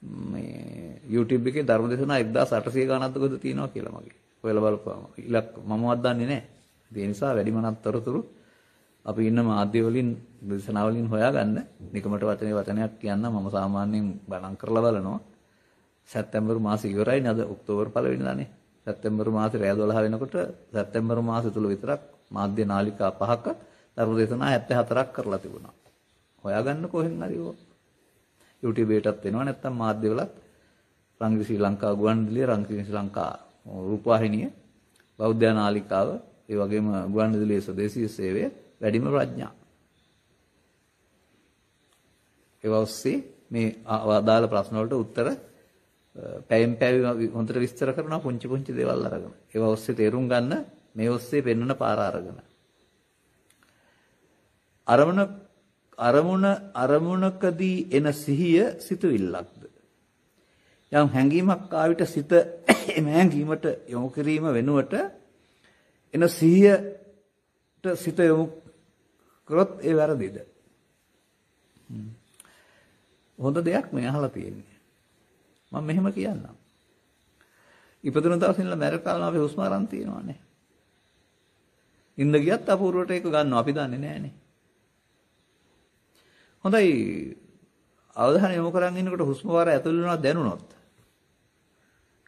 මේ YouTube එකේ ධර්ම දේශනා 1800 ගණනක් දුකද තියෙනවා කියලා මගේ. ඔයාලා බලපුවාම ඉලක්ක මමවත් දන්නේ නැහැ. ඒ නිසා වැඩිමනත් තොරතුරු අපි ඉන්න මාධ්‍ය වලින් දේශනා වලින් හොයාගන්න නිකමට වචනයක් කියන්න මම සාමාන්‍යයෙන් ගණන් කරලා බලනවා. සැප්තැම්බර් මාසෙ ඉවරයි නේද? ඔක්තෝබර් පළවෙනිදානේ. සැප්තැම්බර් මාසෙ රෑ 12 වෙනකොට සැප්තැම්බර් මාසෙ තුල විතරක් මාධ්‍ය නාලිකා 5ක ධර්ම දේශනා 74ක් කරලා තිබුණා. හොයාගන්න කොහෙන් හරි YouTube එකටත් එනවා නැත්නම් මාධ්‍යවලත් රංගි ශ්‍රී ලංකා ගුවන්විදුලිය රංගි ශ්‍රී ලංකා රූපවාහිනිය බෞද්ධ නාලිකාව ඒ වගේම ගුවන්විදුලියේ ස්වදේශීය සේවය වැඩිම ප්‍රඥා ඒ ඔස්සේ මේ අදාළ ප්‍රශ්න වලට උත්තර පැයෙන් පැය හොඳට විස්තර කරනවා පුංචි දේවල් අරගෙන ඒව ඔස්සේ තේරුම් ගන්න මේ ඔස්සේ පෙන්වන පාර අරගෙන අරමුණකදී එන සිහිය සිතුවිල්ලක්ද යම් හැඟීමක් ආවිත සිත එම හැඟීමට යොමු කිරීම වෙනුවට එන සිහියට සිත යොමු කරොත් ඒ වැරදිද හොඳ දෙයක් මේ අහලා තියෙන්නේ මම මෙහෙම කියන්නම් ඉපදුන දවසේ ඉඳලා මැරෙන කාලම අපි හුස්ම අරන් තියෙනවානේ ඉන්න ගියත් අපූර්වට ඒක ගන්නවා අපි දන්නේ නැහනේ හොඳයි අවධානය යොමු කරන් ඉන්නකොට හුස්ම වාර ඇතුල් වෙනවා දැනුණොත්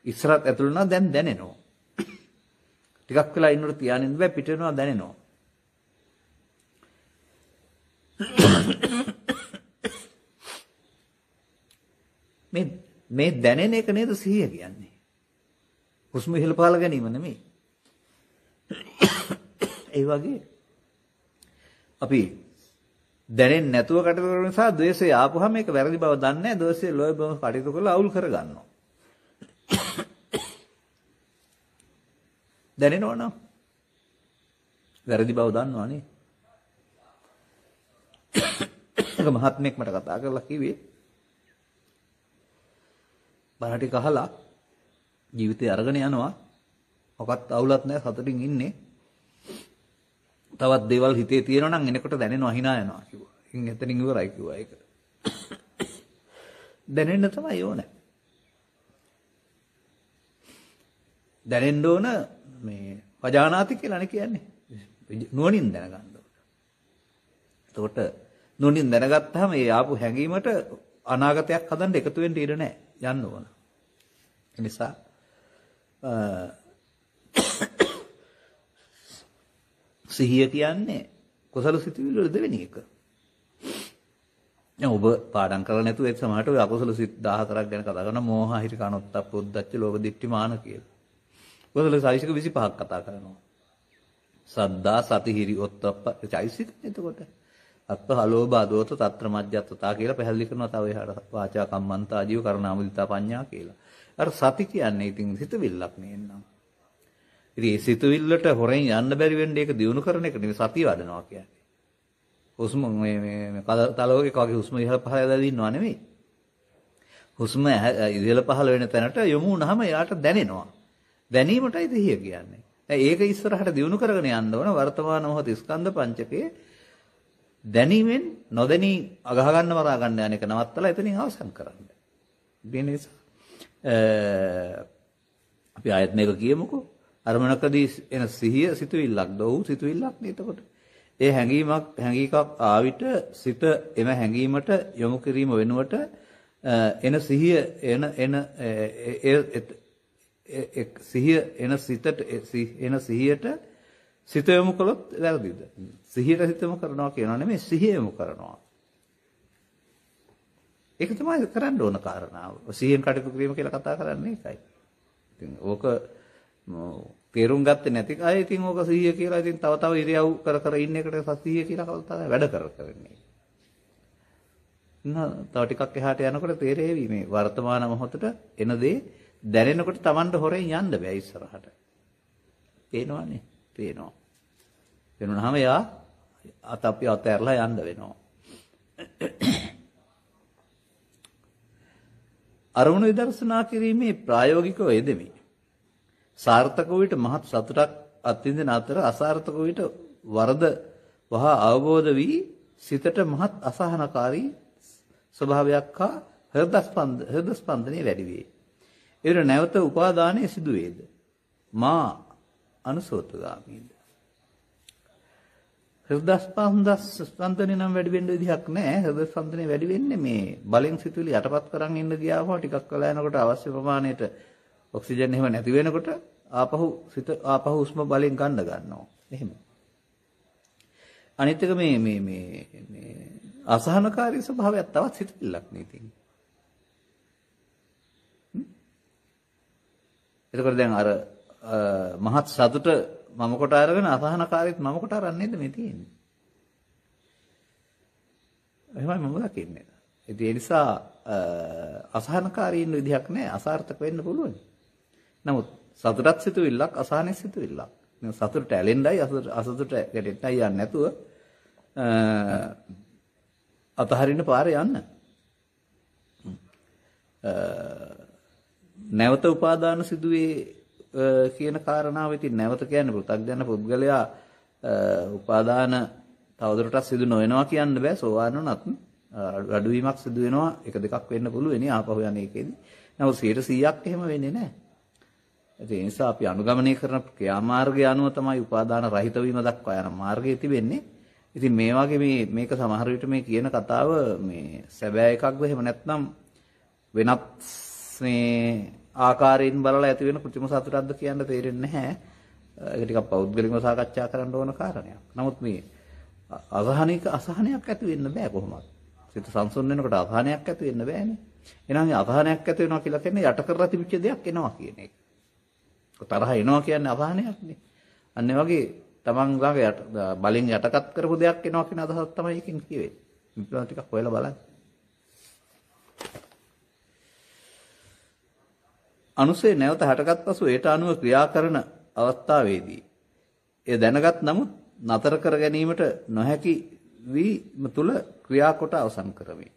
ඉස්සරහට ඇතුල් වෙනවා දැන් දැනෙනවා ටිකක් වෙලා ඉන්නකොට තියාගෙන ඉන්න බෑ පිට වෙනවා දැනෙනවා මේ දැනෙන එක නේද සිහිය කියන්නේ හුස්ම ඉහළ පහළ ගැනීම නෙමෙයි ඒ වගේ අපි දැනෙන්නේ නැතුව කටයුතු කරන නිසා ද්වේෂය ආපුවම ඒක වැරදි බව දන්නේ නැහැ. ද්වේෂය ලෝභ බව කටයුතු කරලා අවුල් කරගන්නවා. දැනෙනවනම් වැරදි බව දන්නවනේ. ඒක මහත්මෙක් මට කතා කරලා කිව්වේ බණටි කහලා ජීවිතය අරගෙන යනවා. මොකක්වත් අවුලක් නැහැ සතුටින් ඉන්නේ. තවත් දේවල් හිතේ තියෙනවා නම් එනකොට දැනෙනවා hina යනවා කිව්වා. ඉතින් එතනින් ඉවරයි කිව්වා ඒක. දැනෙන්න තමයි ඕනේ. දැනෙන්න ඕන මේ වජානාති කියලානේ කියන්නේ. නුවණින් දැනගන්න ඕන. එතකොට නුවණින් දැනගත්තාම ඒ ආපු හැඟීමට අනාගතයක් හදන්න එකතු වෙන්න ඉඩ නැහැ. යන්න ඕන. ඒ නිසා සිහිය කියන්නේ කුසල සිතුවිලි වල දෙවෙනි එක. දැන් ඔබ පාඩම් කරලා නැතුව ඒ සමහරට ඔය අකුසල සිත් 14ක් ගැන කතා කරනවා. මෝහ, හිරි, කනොත්තප්ප, උද්ධච්ච, ලෝභ, ditthi, මාන කියලා. කුසල සායිසික 25ක් කතා කරනවා. සද්දා, සති, හිරි, ඔත්තප්ප චෛසික එතකොට. අත්ත, හලෝභ, අදෝත, తත්‍ර මජ්ජත්තතා කියලා පැහැදිලි කරනවා. තව එහාට වාචා කම්මන්තා, ජීව, කරුණාමුදිතා, පඤ්ඤා කියලා. අර සති කියන්නේ ඉතින් සිතවිල්ලක් නෙන්නම්. ඉතින් ඒ සිතවිල්ලට හොරෙන් යන්න බැරි වෙන්නේ ඒක දිනු කරන එක නෙවෙයි සතිය වඩනවා කියන්නේ. හුස්ම මේ තලෝකේ වගේ හුස්ම ඉහළ පහළ යලා දිනනවා නෙවෙයි. හුස්ම ඉහළ පහළ වෙන තැනට යොමු වුණාම එයාට දැනෙනවා. දැනීමටයි සිහිය කියන්නේ. ඒක ඉස්සරහට දිනු කරගෙන යන්න ඕන වර්තමාන මොහොත ස්කන්ධ පංචකයේ දැනීමෙන් නොදැනී අගහ ගන්න මරා ගන්න යන එක නවත්තලා එතනින් අවසන් කරන්න. මේ නිසා අපි ආයත් මේක කියමුකෝ. අරමුණකදී එන සිහිය සිතුවිල්ලක් දෝ සිතුවිල්ලක් නේ එතකොට. ඒ හැඟීමක් ආවිත සිත එම හැඟීමට යොමු කිරීම වෙනුවට එන සිහිය සිහියට සිත යොමු කළොත් වැරදිද? සිහියට සිත යොමු කරනවා කියනවා නෙමෙයි සිහිය යොමු කරනවා. ඒක තමයි කරන්න ඕන කාරණාව. සිහියෙන් කටයුතු කිරීම කියලා කතා කරන්නේ ඒකයි. ඉතින් ඕක තේරුම් ගත්තේ නැති අය ඉතින් ඕක සිහිය කියලා ඉතින් තව ඉරියව් කර ඉන්න එකට සිහිය කියලා කවදාවත් වැඩ කරන්නේ. තව ටිකක් එහාට යනකොට තේරෙවි මේ වර්තමාන මොහොතට එන දේ දැනෙනකොට Tamanට හොරෙන් යන්න බෑ ඉස්සරහට. පේනවනේ. පේනවා. පේනුනහම යා අපි අතහැරලා යන්න වෙනවා. අරමුණු විදර්ශනා කිරීමේ ප්‍රායෝගිකව යෙදෙමි. සාර්ථක වූ මහත් සතුටක් අත්විඳින අතර අසාර්ථක වූ වරද වහා අවබෝධ වී සිතට මහත් අසහනකාරී ස්වභාවයක් හා හෘද ස්පන්දනයේ වැඩි වේ. ඒර නැවත උපාදානයේ සිදු වේද? මා අනුසෝතගාමීද? හෘද ස්පන්දනය නම් වැඩි වෙන්න විදිහක් නැහැ. හෘද ස්පන්දනය වැඩි වෙන්නේ මේ බලෙන් සිතුවිලි යටපත් කරන් ඉන්න ගියාම ටිකක් වෙලා යනකොට අවශ්‍ය ප්‍රමාණයට ඔක්සිජන් එහෙම නැති වෙනකොට ආපහු හුස්ම බලෙන් ගන්න ගන්නවා. එහෙම. අනිත් එක මේ අසහනකාරී ස්වභාවයක් තවත් සිතිල්ලක් නේ තියෙන්නේ. එතකොට දැන් අර මහත් සතුට මම කොට අරගෙන අසහනකාරීත් මම කොට අරන්නේද මේ තියෙන්නේ. එහෙමයි මම දකින්නේ. ඒ නිසා අසහනකාරී ඉන්න විදිහක් නැහැ. අසාර්ථක වෙන්න පුළුවන්. නමුත් සතුටත් සිතුවිල්ලක් අසහනෙත් සිතුවිල්ලක්. සතුටට ඇලෙන්නයි අසතුට ගැටෙන්නයි යන්නේ නැතුව අතහරින්න පාරේ යන්න. නැවත උපාදාන සිදුවේ කියන කාරණාව ඉතින් නැවත කියන්නේ පෘථග්ජන පුද්ගලයා උපාදාන තවදුරටත් සිදු නොවෙනවා කියන්න බෑ. සෝවාන් වුණත් අඩුවීමක් සිදු වෙනවා. එක දෙකක් වෙන්න පුළුවන් නේ ආපහු යන එකේදී. නමුත් 100%ක් එහෙම වෙන්නේ නැහැ. ඒ නිසා අපි අනුගමනය කරන ක්‍රියාමාර්ගය අනුව තමයි උපාදාන රහිත වීම දක්වා යන මාර්ගය තිබෙන්නේ. ඉතින් මේ වගේ මේක සමහර විට මේ කියන කතාව මේ සැබෑ එකක්ද එහෙම නැත්නම් වෙනත් මේ ආකාරයෙන් බලලා ඇති වෙන කෘත්‍රිම සතුටක්ද කියන්න තේරෙන්නේ නැහැ. ඒක ටිකක් පෞද්ගලිකව සාකච්ඡා කරන්න ඕන කාරණයක්. නමුත් මේ අසහනයක් ඇති වෙන්න බෑ කොහොමද? සිත සංසුන් වෙනකොට අසහනයක් ඇති වෙන්න බෑනේ. එහෙනම් මේ අසහනයක් ඇති වෙනවා කියලා කියන්නේ යට කරලා තිබිච්ච දෙයක් එනවා කියන එක. තරහ එනවා කියන්නේ අසහනයක්නේ. අන්න ඒ වගේ තමන් ළඟ බලෙන් යටකත් කරපු දෙයක් එනවා කියන අදහසක් තමයි එකකින් කියෙන්නේ. මේක ටිකක් හොයලා බලන්න. අනුසේ නැවත හටගත් පසු ඒට අනුව ක්‍රියා කරන අවස්ථාවේදී ඒ දැනගත් නමුත් නතර කර ගැනීමට නොහැකි වීම තුල ක්‍රියා කොට අවසන් කරමි.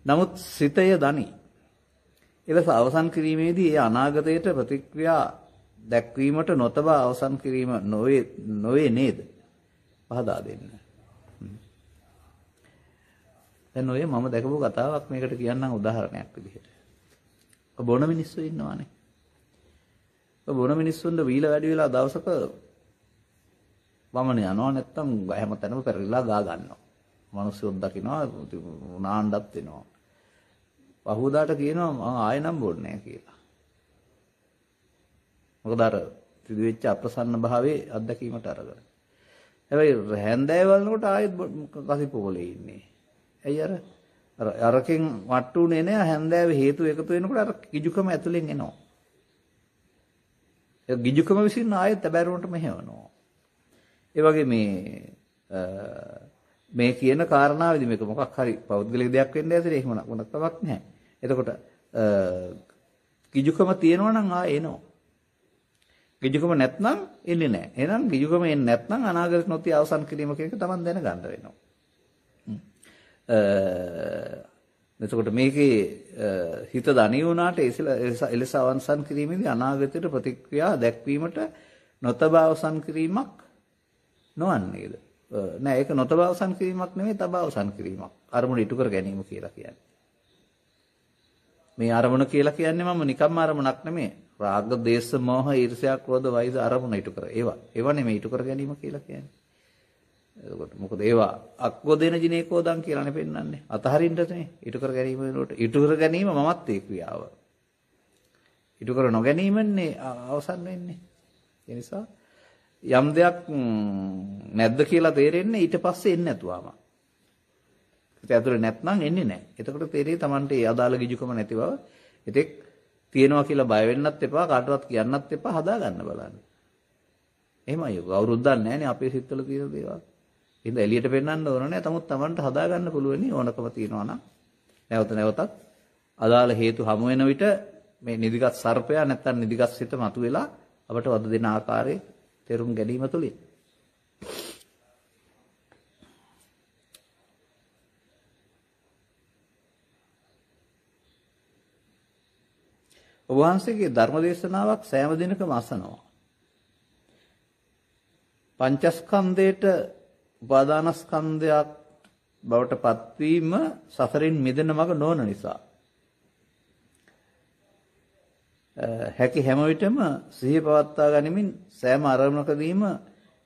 නමුත් සිතය දනි. එලෙස අවසන් කිරීමේදී ඒ අනාගතයට ප්‍රතික්‍රියා දැක්වීමට නොතබා අවසන් කිරීම නොවේ නේද? පහදා දෙන්න. දැන් ඔය මම දැකපු කතාවක් මේකට කියන්නම් උදාහරණයක් විදිහට. බොන මිනිස්සු ඉන්නවානේ. බොන මිනිස්සුන්ට වීල වැඩි වෙලා දවසක වමන යනවා නැත්තම් හැම තැනම පෙරලිලා ගා ගන්නවා. මිනිස්සුත් දකින්නවා නාණ්ඩත් වෙනවා. පහුවදාට කියනවා මම ආයෙ නම් බොන්නේ නැහැ කියලා. මොකද අර සිදුවෙච්ච අප්‍රසන්න භාවයේ අත්දැකීමට අරගෙන. හැබැයි හැන්දෑව වලනකොට ආයෙත් කසිපෝලේ ඉන්නේ. ඇයි අරකින් වට්ටුනේ නෑ හැන්දෑවේ හේතු එකතු වෙනකොට අර කිජුකම ඇතුලෙන් එනවා. ඒ කිජුකම විසින් ආයෙත් බැරුණට මෙහෙවනවා. ඒ වගේ මේ කියන කාරණාවේදී මේක මොකක් හරි පෞද්ගලික දෙයක් වෙන්න ඇතිනේ එහෙම මොනක් තවක් නැහැ. එතකොට කිජුකම තියෙනවා නම් ආයෙ එනවා. කිජුකම නැත්නම් එන්නේ නැහැ. එහෙනම් කිජුකම එන්නේ නැත්නම් අනාගත නොතිය අවසන් කිරීම කියන එක Taman දැනගන්න වෙනවා. එතකොට මේකේ හිත දණී වුණාට එලෙස අවසන් කිරීමේදී අනාගතයට ප්‍රතික්‍රියා දැක්වීමට නොතබා අවසන් කිරීමක් නොවන්නේද? නෑ ඒක නොතබා අවසන් කිරීමක් නෙමෙයි තබා අවසන් කිරීමක්. අරමුණ ඉටු කර ගැනීම කියලා කියන්නේ. මේ අරමුණ කියලා කියන්නේ මම නිකම්ම අරමුණක් නෙමෙයි. රාග, දේශ, මෝහ, ඊර්ෂ්‍යා, ක්‍රෝධ, වෛර අරමුණ ඉටු කර. ඒවා නෙමෙයි ඉටු කර ගැනීම කියලා කියන්නේ. එතකොට මොකද ඒවා අක්කොදෙන ජිනේකෝදන් කියලානේ පෙන්වන්නේ. අතහරින්නට නේ. ඉටු කර ගැනීම වෙනකොට ඉටු කර ගැනීම මමත් ඒ ක්‍රියාව. ඉටු කර නොගැනීමන්නේ අවසන් වෙන්නේ. ඒ නිසා යම් දෙයක් නැද්ද කියලා තේරෙන්නේ ඊට පස්සේ එන්නේ නැතුවම. ඒක ඇතුලේ නැත්නම් එන්නේ නැහැ. එතකොට තේරෙයි Tamante ඒ අදාළ ගිජුකම නැති බව. ඉතින් තියෙනවා කියලා බය වෙන්නත් එපා, කාටවත් කියන්නත් එපා, හදා ගන්න බලන්න. එහෙමයි ඔය අවුරුද්දක් නැහැනේ අපේ සිත්වල තියෙන දේවල්. ඉතින් එළියට පෙන්වන්න ඕන නැහැ. තමුත් Tamante හදා ගන්න පුළුවන් ඕනකම තියෙනවා නම්. නැවතත් අදාළ හේතු හමු වෙන විට මේ නිදිගත් සර්පයා නැත්තම් නිදිගත් සිත මතුවෙලා අපට වද දෙන ආකාරයේ තේරුම් ගැනීම තුලින් ඔබ වහන්සේගේ ධර්ම දේශනාවක් සෑම දිනකම අසනවා. පංචස්කන්ධයට උපාදානස්කන්ධයක් බවට පත්වීම සසරින් මිදෙන මඟ නොවන නිසා හැකි හැම විටම සිහිය පවත්වා ගනිමින් සෑම අරමුණකදීම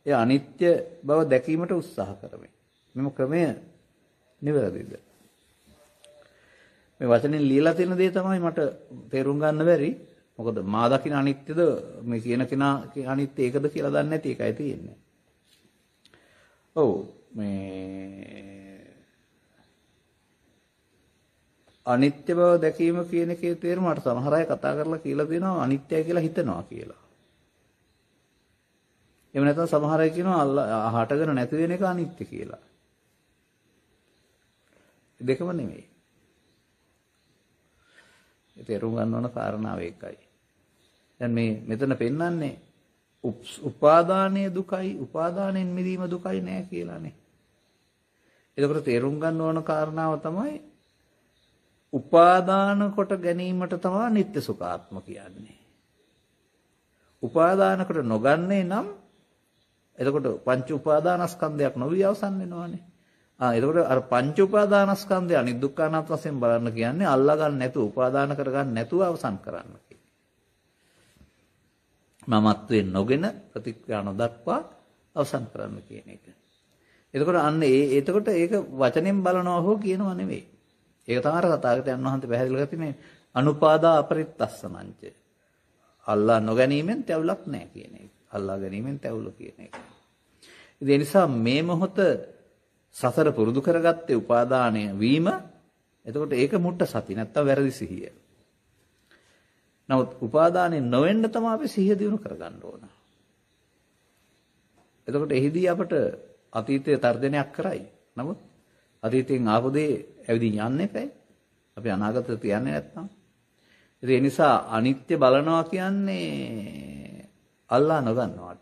ඒ අනිත්‍ය බව දැකීමට උත්සාහ කරමි. මෙම ක්‍රමය නිවැරදිද? මේ වචනෙන් ලියලා තියෙන දේ තමයි මට තේරුම් ගන්න බැරි. මොකද මා දකින අනිත්‍යද මේ කියන කෙනා අනිත්‍ය ඒකද කියලා දන්නේ නැති එකයි තියෙන්නේ. ඔව් මේ අනිත්‍ය බව දැකීම කියන එකේ තේරුම මට සමහර අය කතා කරලා කියලා දෙනවා අනිත්‍යයි කියලා හිතනවා කියලා. එහෙම නැත්නම් සමහර අය කියනවා හටගෙන නැති වෙන එක අනිත්‍ය කියලා. දෙකම නෙමෙයි. ඒ තේරුම් ගන්න ඕන කාරණාව ඒකයි. දැන් මේ මෙතන පෙන්වන්නේ උපාදානයේ දුකයි උපාදානෙන් මිදීම දුකයි නෑ කියලානේ. ඒකට තේරුම් ගන්න ඕන කාරණාව තමයි උපාදාන කොට ගැනීමට තමයි නිත්‍ය සුඛාත්ම කියන්නේ. උපාදාන කොට නොගන්නේ නම් එතකොට පංච උපාදානස්කන්ධයක් නොවි අවසන් වෙනවානේ. එතකොට අර පංච උපාදානස්කන්ධය අනිත් දුක්ඛානාත් වශයෙන් බලන්න කියන්නේ අල්ලා ගන්න නැතුව උපාදාන කර ගන්න නැතුව අවසන් කරන්න කියන්නේ. මමත්වෙන් නොගෙන ප්‍රතික්‍රියා නොදක්වා අවසන් කරන්න කියන එක. එතකොට අන්න එතකොට ඒක වචනෙන් බලනවා හෝ කියනවා නෙවෙයි. ඒක තමයි තථාගතයන් වහන්සේ පැහැදිලි කරලා තියෙන්නේ අනුපාදා අපරිත්තස්සනංච. අල්ලා නොගැනීමෙන් තැවුලක් නැහැ කියන එක. අල්ලා ගැනීමෙන් තැවුල කියන එක. ඒ නිසා මේ මොහොත සසර පුරුදු කරගත්තේ උපාදානය වීම. එතකොට ඒක මුට්ට සති නැත්තම් වැරදි සිහිය. නමුත් උපාදානෙ නොවෙන්න තමයි අපි සිහිය දිනු කරගන්න ඕන. එතකොට එහිදී අපට අතීතයේ තර්ජනයක් කරයි. නමුත් අතීතයෙන් ආපු දේ ඇවිදින් යන්නේ නැහැ. අපි අනාගතයට තියන්නේ නැත්නම්. ඒ නිසා අනිත්‍ය බලනවා කියන්නේ අල්ලා නොගන්නවට.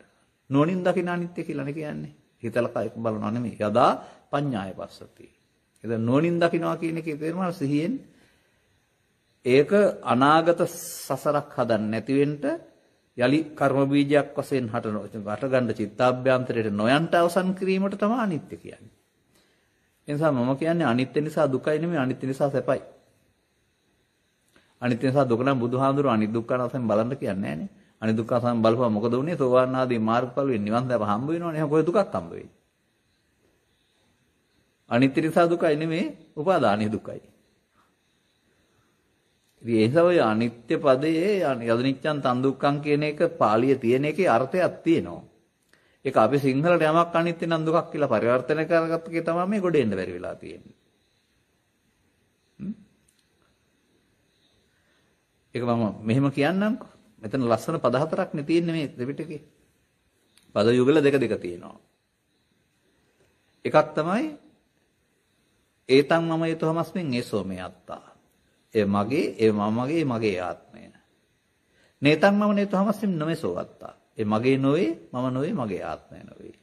නොනින් දකින්න අනිත්‍ය කියලානේ කියන්නේ. හිතලා කයක බලනවා නෙමෙයි. යදා පඤ්ඤාය පස්සති. එද නොනින් දකින්නවා කියන එකේ තේරුම සිහියෙන් ඒක අනාගත සසරක් හදන්න නැති වෙන්න යලි කර්ම බීජයක් වශයෙන් හටගන්න චිත්තාභ්‍යන්තරයට නොයන්ට අවසන් කිරීමට තමයි අනිත්‍ය කියන්නේ. ඒ නිසා මම කියන්නේ අනිත්‍ය නිසා දුකයි නෙමෙයි අනිත්‍ය නිසා සැපයි. අනිත්‍ය නිසා දුක නම් බුදුහාඳුර අනිත් දුක්ඛන වශයෙන් බලන්න කියන්නේ නැහනේ. අනිදුක්ඛ සමුදය බලපුවා මොකද වුනේ? සෝවාන් ආදී මාර්ගඵලෙ නිවන් දැක හම්බ වෙනවනේ. එහෙනම් කොයි දුකක් හම්බ වෙන්නේ? අනිත්‍ය නිසා දුකයි නෙමෙයි, උපාදානීය දුකයි. ඉතින් ඒ නිසා ඔය අනිත්‍ය පදයේ යදනිච්ඡන් තන් දුක්ඛං කියන එක පාළියේ තියෙන එකේ අර්ථයක් තියෙනවා. ඒක අපි සිංහලට යමක් අනිත්‍ය නම් දුකක් කියලා පරිවර්තන කරගත්ත කේ තමයි මේ ගොඩ එන්න බැරි වෙලා තියෙන්නේ. ඒක මම මෙහෙම කියන්නම්කෝ. මෙතන ලස්සන පද හතරක් නේ තියෙන්නේ මේ ත්‍රිපිටකේ. පද යුගල දෙක තියෙනවා. එකක් තමයි ඒතං මම යතෝමස්මින් ඒසෝ මේ අත්තා. ඒ මගේ, ඒ මමගේ, මගේ ආත්මය. නේතං මම නේතෝමස්මින් නොමෙසෝ අත්තා. ඒ මගේ නොවේ, මම නොවේ, මගේ ආත්මය නොවේ.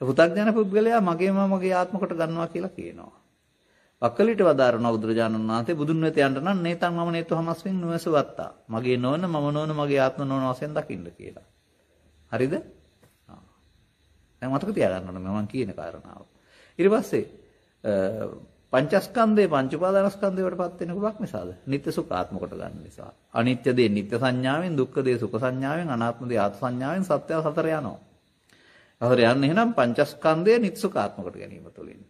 පුතග්ජන පුද්ගලයා මගේ මමගේ ආත්ම කොට ගන්නවා කියලා කියනවා. වක්කලිට වදාරනවා බුදුරජාණන් වහන්සේ බුදුන් වෙත යන්න නම් නේතං මම නේතෝමස්මින් නොමෙසෝ අත්තා. මගේ නොවන, මම නොවන, මගේ ආත්ම නොවන වශයෙන් දකින්න කියලා. හරිද? දැන් මතක තියාගන්න ඕනේ මම කියන කාරණාව. ඊට පස්සේ පංචස්කන්ධේ පංච උපාදානස්කන්ධේ වලටපත් වෙන කුලක් නිසාද? නිත්‍ය සුඛ ආත්ම කොට ගන්න නිසා. අනිත්‍ය දේ නිත්‍ය සංඥාවෙන්, දුක්ඛ දේ සුඛ සංඥාවෙන්, අනාත්ම දේ ආත්ම සංඥාවෙන් සත්‍ය සතර යනවා. හතර යන්නේ එහෙනම් පංචස්කන්ධයේ නිත්‍ය සුඛ ආත්ම කොට ගැනීම තුළින්.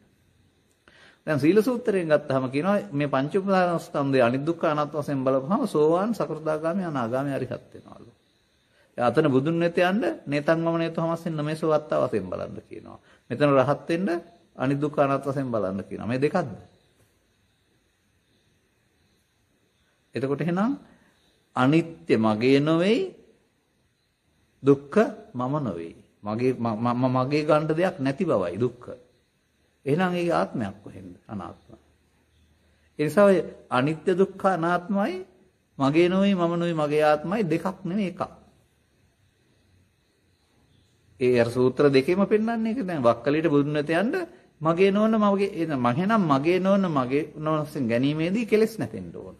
දැන් සීල සූත්‍රයෙන් ගත්තාම කියනවා මේ පංච උපාදානස්කන්ධයේ අනිත් දුක්ඛ අනාත්ම වශයෙන් බලපුවම සෝවාන් සකෘදාගාමී අනාගාමී අරිහත් වෙනවලු. අතන බුදුන් වෙත යන්න නේතං මම නේතෝමස්මින් නොමෙසෝ අත්තා වශයෙන් බලන්න කියනවා. මෙතන රහත් වෙන්න අනිත් දුක්ඛ අනාත්ම වශයෙන් බලන්න කියනවා. මේ දෙකක්ද? එතකොට එහෙනම් අනිත්‍ය මගේ නොවේයි, දුක්ඛ මම නොවේයි. මගේ ගන්න දෙයක් නැති බවයි දුක්ඛ. එහෙනම් ඒක ආත්මයක් කොහෙන්ද? අනාත්ම. ඒ නිසා ඔය අනිත්‍ය දුක්ඛ අනාත්මයි මගේ නොවේයි, මම නොවේයි, මගේ ආත්මයි දෙකක් නෙමෙයි එකක්. ඒ අර සූත්‍ර දෙකේම පෙන්වන්නේ ඒක. දැන් වක්කලියට බුදුන් වෙත යන්න මගේ නොවන මගේ එහෙනම් මගේ නොවන මගේ නොවනසෙන් ගැනීමේදී කෙලෙස් නැතෙන්න ඕන.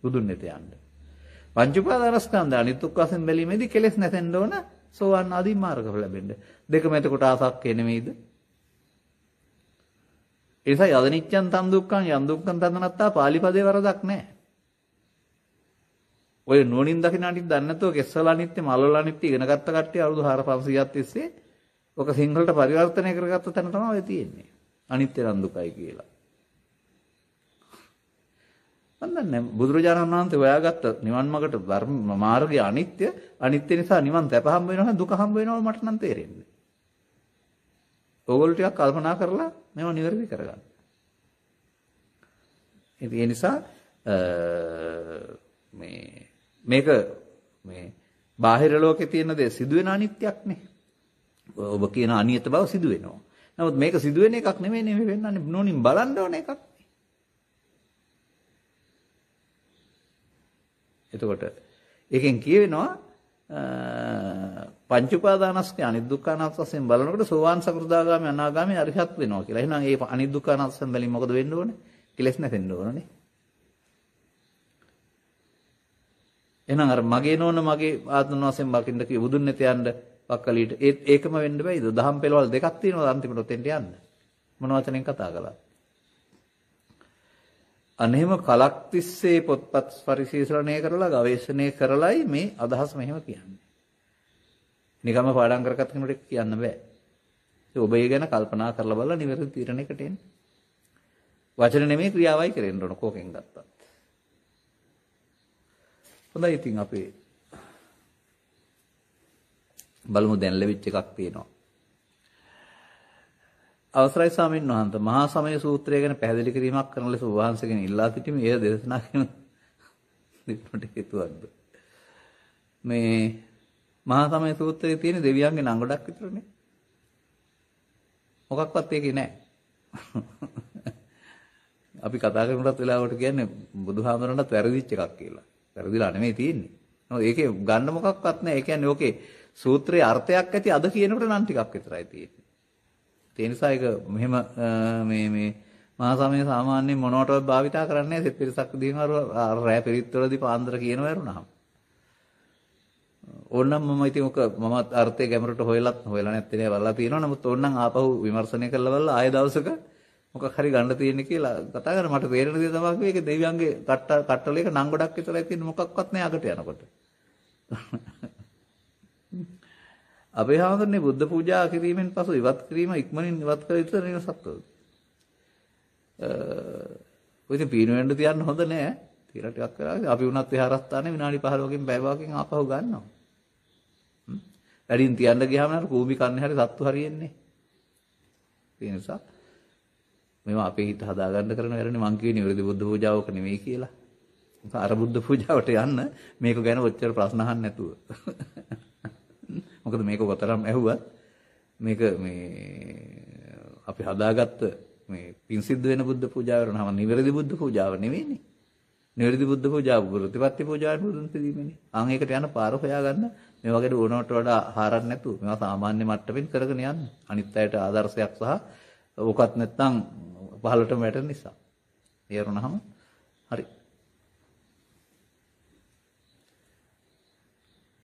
බුදුන් වෙත යන්න. පංච උපාදානස්කන්ධ අනිත්‍ය වශයෙන් බැලීමේදී කෙලෙස් නැතෙන්න ඕන සෝවාන් ආදී මාර්ගඵල ලැබෙන්න. දෙකම එතකොට ආසක්කේ නෙමෙයිද? ඒ නිසා යදනිච්ඡන් තන් දුක්ඛං යන් දුක්ඛං තදනත්තා පාලි පදේ වරදක් නැහැ. ඔය නුවණින් දකින්න අනිත් දන්නේ නැතුව කෙස්සල අනිත්‍ය මලවල අනිත්‍ය ඉගෙන ගත්ත කට්ටිය අවුරුදු 4500ක් තිස්සේ ඔක සිංහලට පරිවර්තනය කරගත්ත තැන තමයි ඔය තියෙන්නේ. අනිත්‍ය නම් දුකයි කියලා. අන්නන්නේ බුදුරජාණන් වහන්සේ හොයාගත්ත නිවන් මාර්ගට ධර්ම මාර්ගය අනිත්‍ය නිසා නිවන් තැප හම්බ වෙනවා දුක හම්බ වෙනවා මට නම් තේරෙන්නේ. ඕගොල්ලෝ ටිකක් කල්පනා කරලා මේව නිවැරදි කරගන්න. ඉතින් ඒ නිසා මේක බාහිර ලෝකේ තියෙන දේ සිදුවෙන අනිත්‍යක් නේ. ඔබ කියන අනියත බව සිදු වෙනවා. නමුත් මේක සිදු වෙන එකක් නෙමෙයි මේ වෙන්නන්නේ නෝනින් බලන්න ඕන එකක්. එතකොට ඒකෙන් කියවෙනවා පංච උපාදානස්කන්ධ අනිත් දුක්ඛ අනාත්ම වශයෙන් බලනකොට සෝවාන් සකෘදාගාමී අනාගාමී අරිහත් වෙනවා කියලා. එහෙනම් ඒ අනිත් දුක්ඛ අනාත්ම වශයෙන් බැලීම මොකද වෙන්න ඕනේ? කෙලෙස් නැතෙන්න ඕනනේ. එහෙනම් අර මගේ නෝන මගේ ආත්ම වශයෙන් බකින්න කිය බුදුන් නැත යන්න වක්කලීට ඒකම වෙන්න බෑයිද? දහම් පෙළවල් දෙකක් තියෙනවා අන්තිමට ඔතෙන්ට යන්න. මොන වචනෙන් කතා කළා? අනේම කලක් තිස්සේ පොත්පත් පරිශීලනය කරලා ගවේෂණය කරලයි මේ අදහස් මෙහෙම කියන්නේ. නිකම්ම පාඩම් කරගත්ත කෙනෙකුට කියන්න බෑ. ඒ ඔබ ඒ ගැන කල්පනා කරලා බලලා නිවැරදි තීරණයකට එන්න. වචන නෙමෙයි ක්‍රියාවයි කරෙන්න ඕන කෝකෙන් ගත්තත්. හොඳයි ඉතින් අපි බලමු දැන් ලැබිච්ච එකක් තියෙනවා. අවසරයි ස්වාමීන් වහන්සේ මහා සමය සූත්‍රය ගැන පැහැදිලි කිරීමක් කරන ලෙස වහන්සේගෙන් ඉල්ලා සිටිමි. එය දේශනා කරන දෙන්නට හේතුවක්ද? මේ මහා සමය සූත්‍රයේ තියෙන දෙවියන්ගේ නම් ගොඩක් විතරනේ. මොකක්වත් ඒකේ නැහැ. අපි කතා කරනකොට වෙලාවට කියන්නේ බුදුහාමරණත් වැරදිච්ච එකක් කියලා. වැරදිලා නෙමෙයි තියෙන්නේ. නෝ ඒකේ ගන්න මොකක්වත් නැහැ. ඒ කියන්නේ ඕකේ සූත්‍රයේ අර්ථයක් ඇති අද කියනකොට නම් ටිකක් විතරයි තියෙන්නේ. ඒ නිසා ඒක මෙහෙම මේ මහා සමය සාමාන්‍යයෙන් මොනවටවත් භාවිතා කරන්නේ නැහැ. සෙත් පිරිසක් දිනවල රෑ පිරිත්වලදී පාන්දර කියනවා වරුණාම. ඕනනම් මම ඉතින් ඔක මමත් අර්ථය ගැඹුරට හොයලා නැත්තේ නේ බලලා තියෙනවා. නමුත් ඕනනම් ආපහු විමර්ශනය කරලා බලලා ආයෙ දවසක මොකක් හරි ගන්න තියෙන්නේ කියලා කතා කරා. මට තේරෙන දේ තමයි මේක දෙවියන්ගේ කට්ටලයක නම් ගොඩක් විතරයි තියෙන්නේ. මොකක්වත් නැහැ අකට යනකොට. අපේ හාමුදුරනේ බුද්ධ පූජා කිරීමෙන් පසු ඉවත් කිරීම ඉක්මනින් ඉවත් කළ යුතු නේ සත්වද. ඔය ඉතින් පීන වෙන්න තියන්න හොඳ නෑ. තියලා ටිකක් කරලා අපි වුණත් විහාරස්ථානේ විනාඩි 15කින් පැය භාගකින් ආපහු ගන්නවා. වැඩින් තියන්න ගියාම නේද කූඹි කන්නේ හරි සත්තු හරියෙන්නේ. ඒ නිසා මේවා අපේ හිත හදාගන්න කරන වැඩනේ මං කියේ නිවැරදි බුද්ධ පූජාවක නෙමෙයි කියලා. අර බුද්ධ පූජාවට යන්න මේක ගැන ඔච්චර ප්‍රශ්න අහන්න නැතුව. මොකද මේක කොතරම් ඇහුවත් මේක මේ අපි හදාගත්ත මේ පින් සිද්ධ වෙන බුද්ධ පූජාව වෙනවම නිවැරදි බුද්ධ පූජාව නෙවෙයිනේ. නිවැරදි බුද්ධ පූජාව ප්‍රතිපත්ති පූජාවට බුදුන් පිළිමනේ. අන් ඒකට යන පාර හොයාගන්න මේ වගේ ඕනවට වඩා හාරන්න නැතුව මේවා සාමාන්‍ය මට්ටමින් කරගෙන යන්න. අනිත් අයට ආදර්ශයක් සහ ඕකත් නැත්නම් පහළටම වැටෙන නිසා. ඒ වුණාම හරි.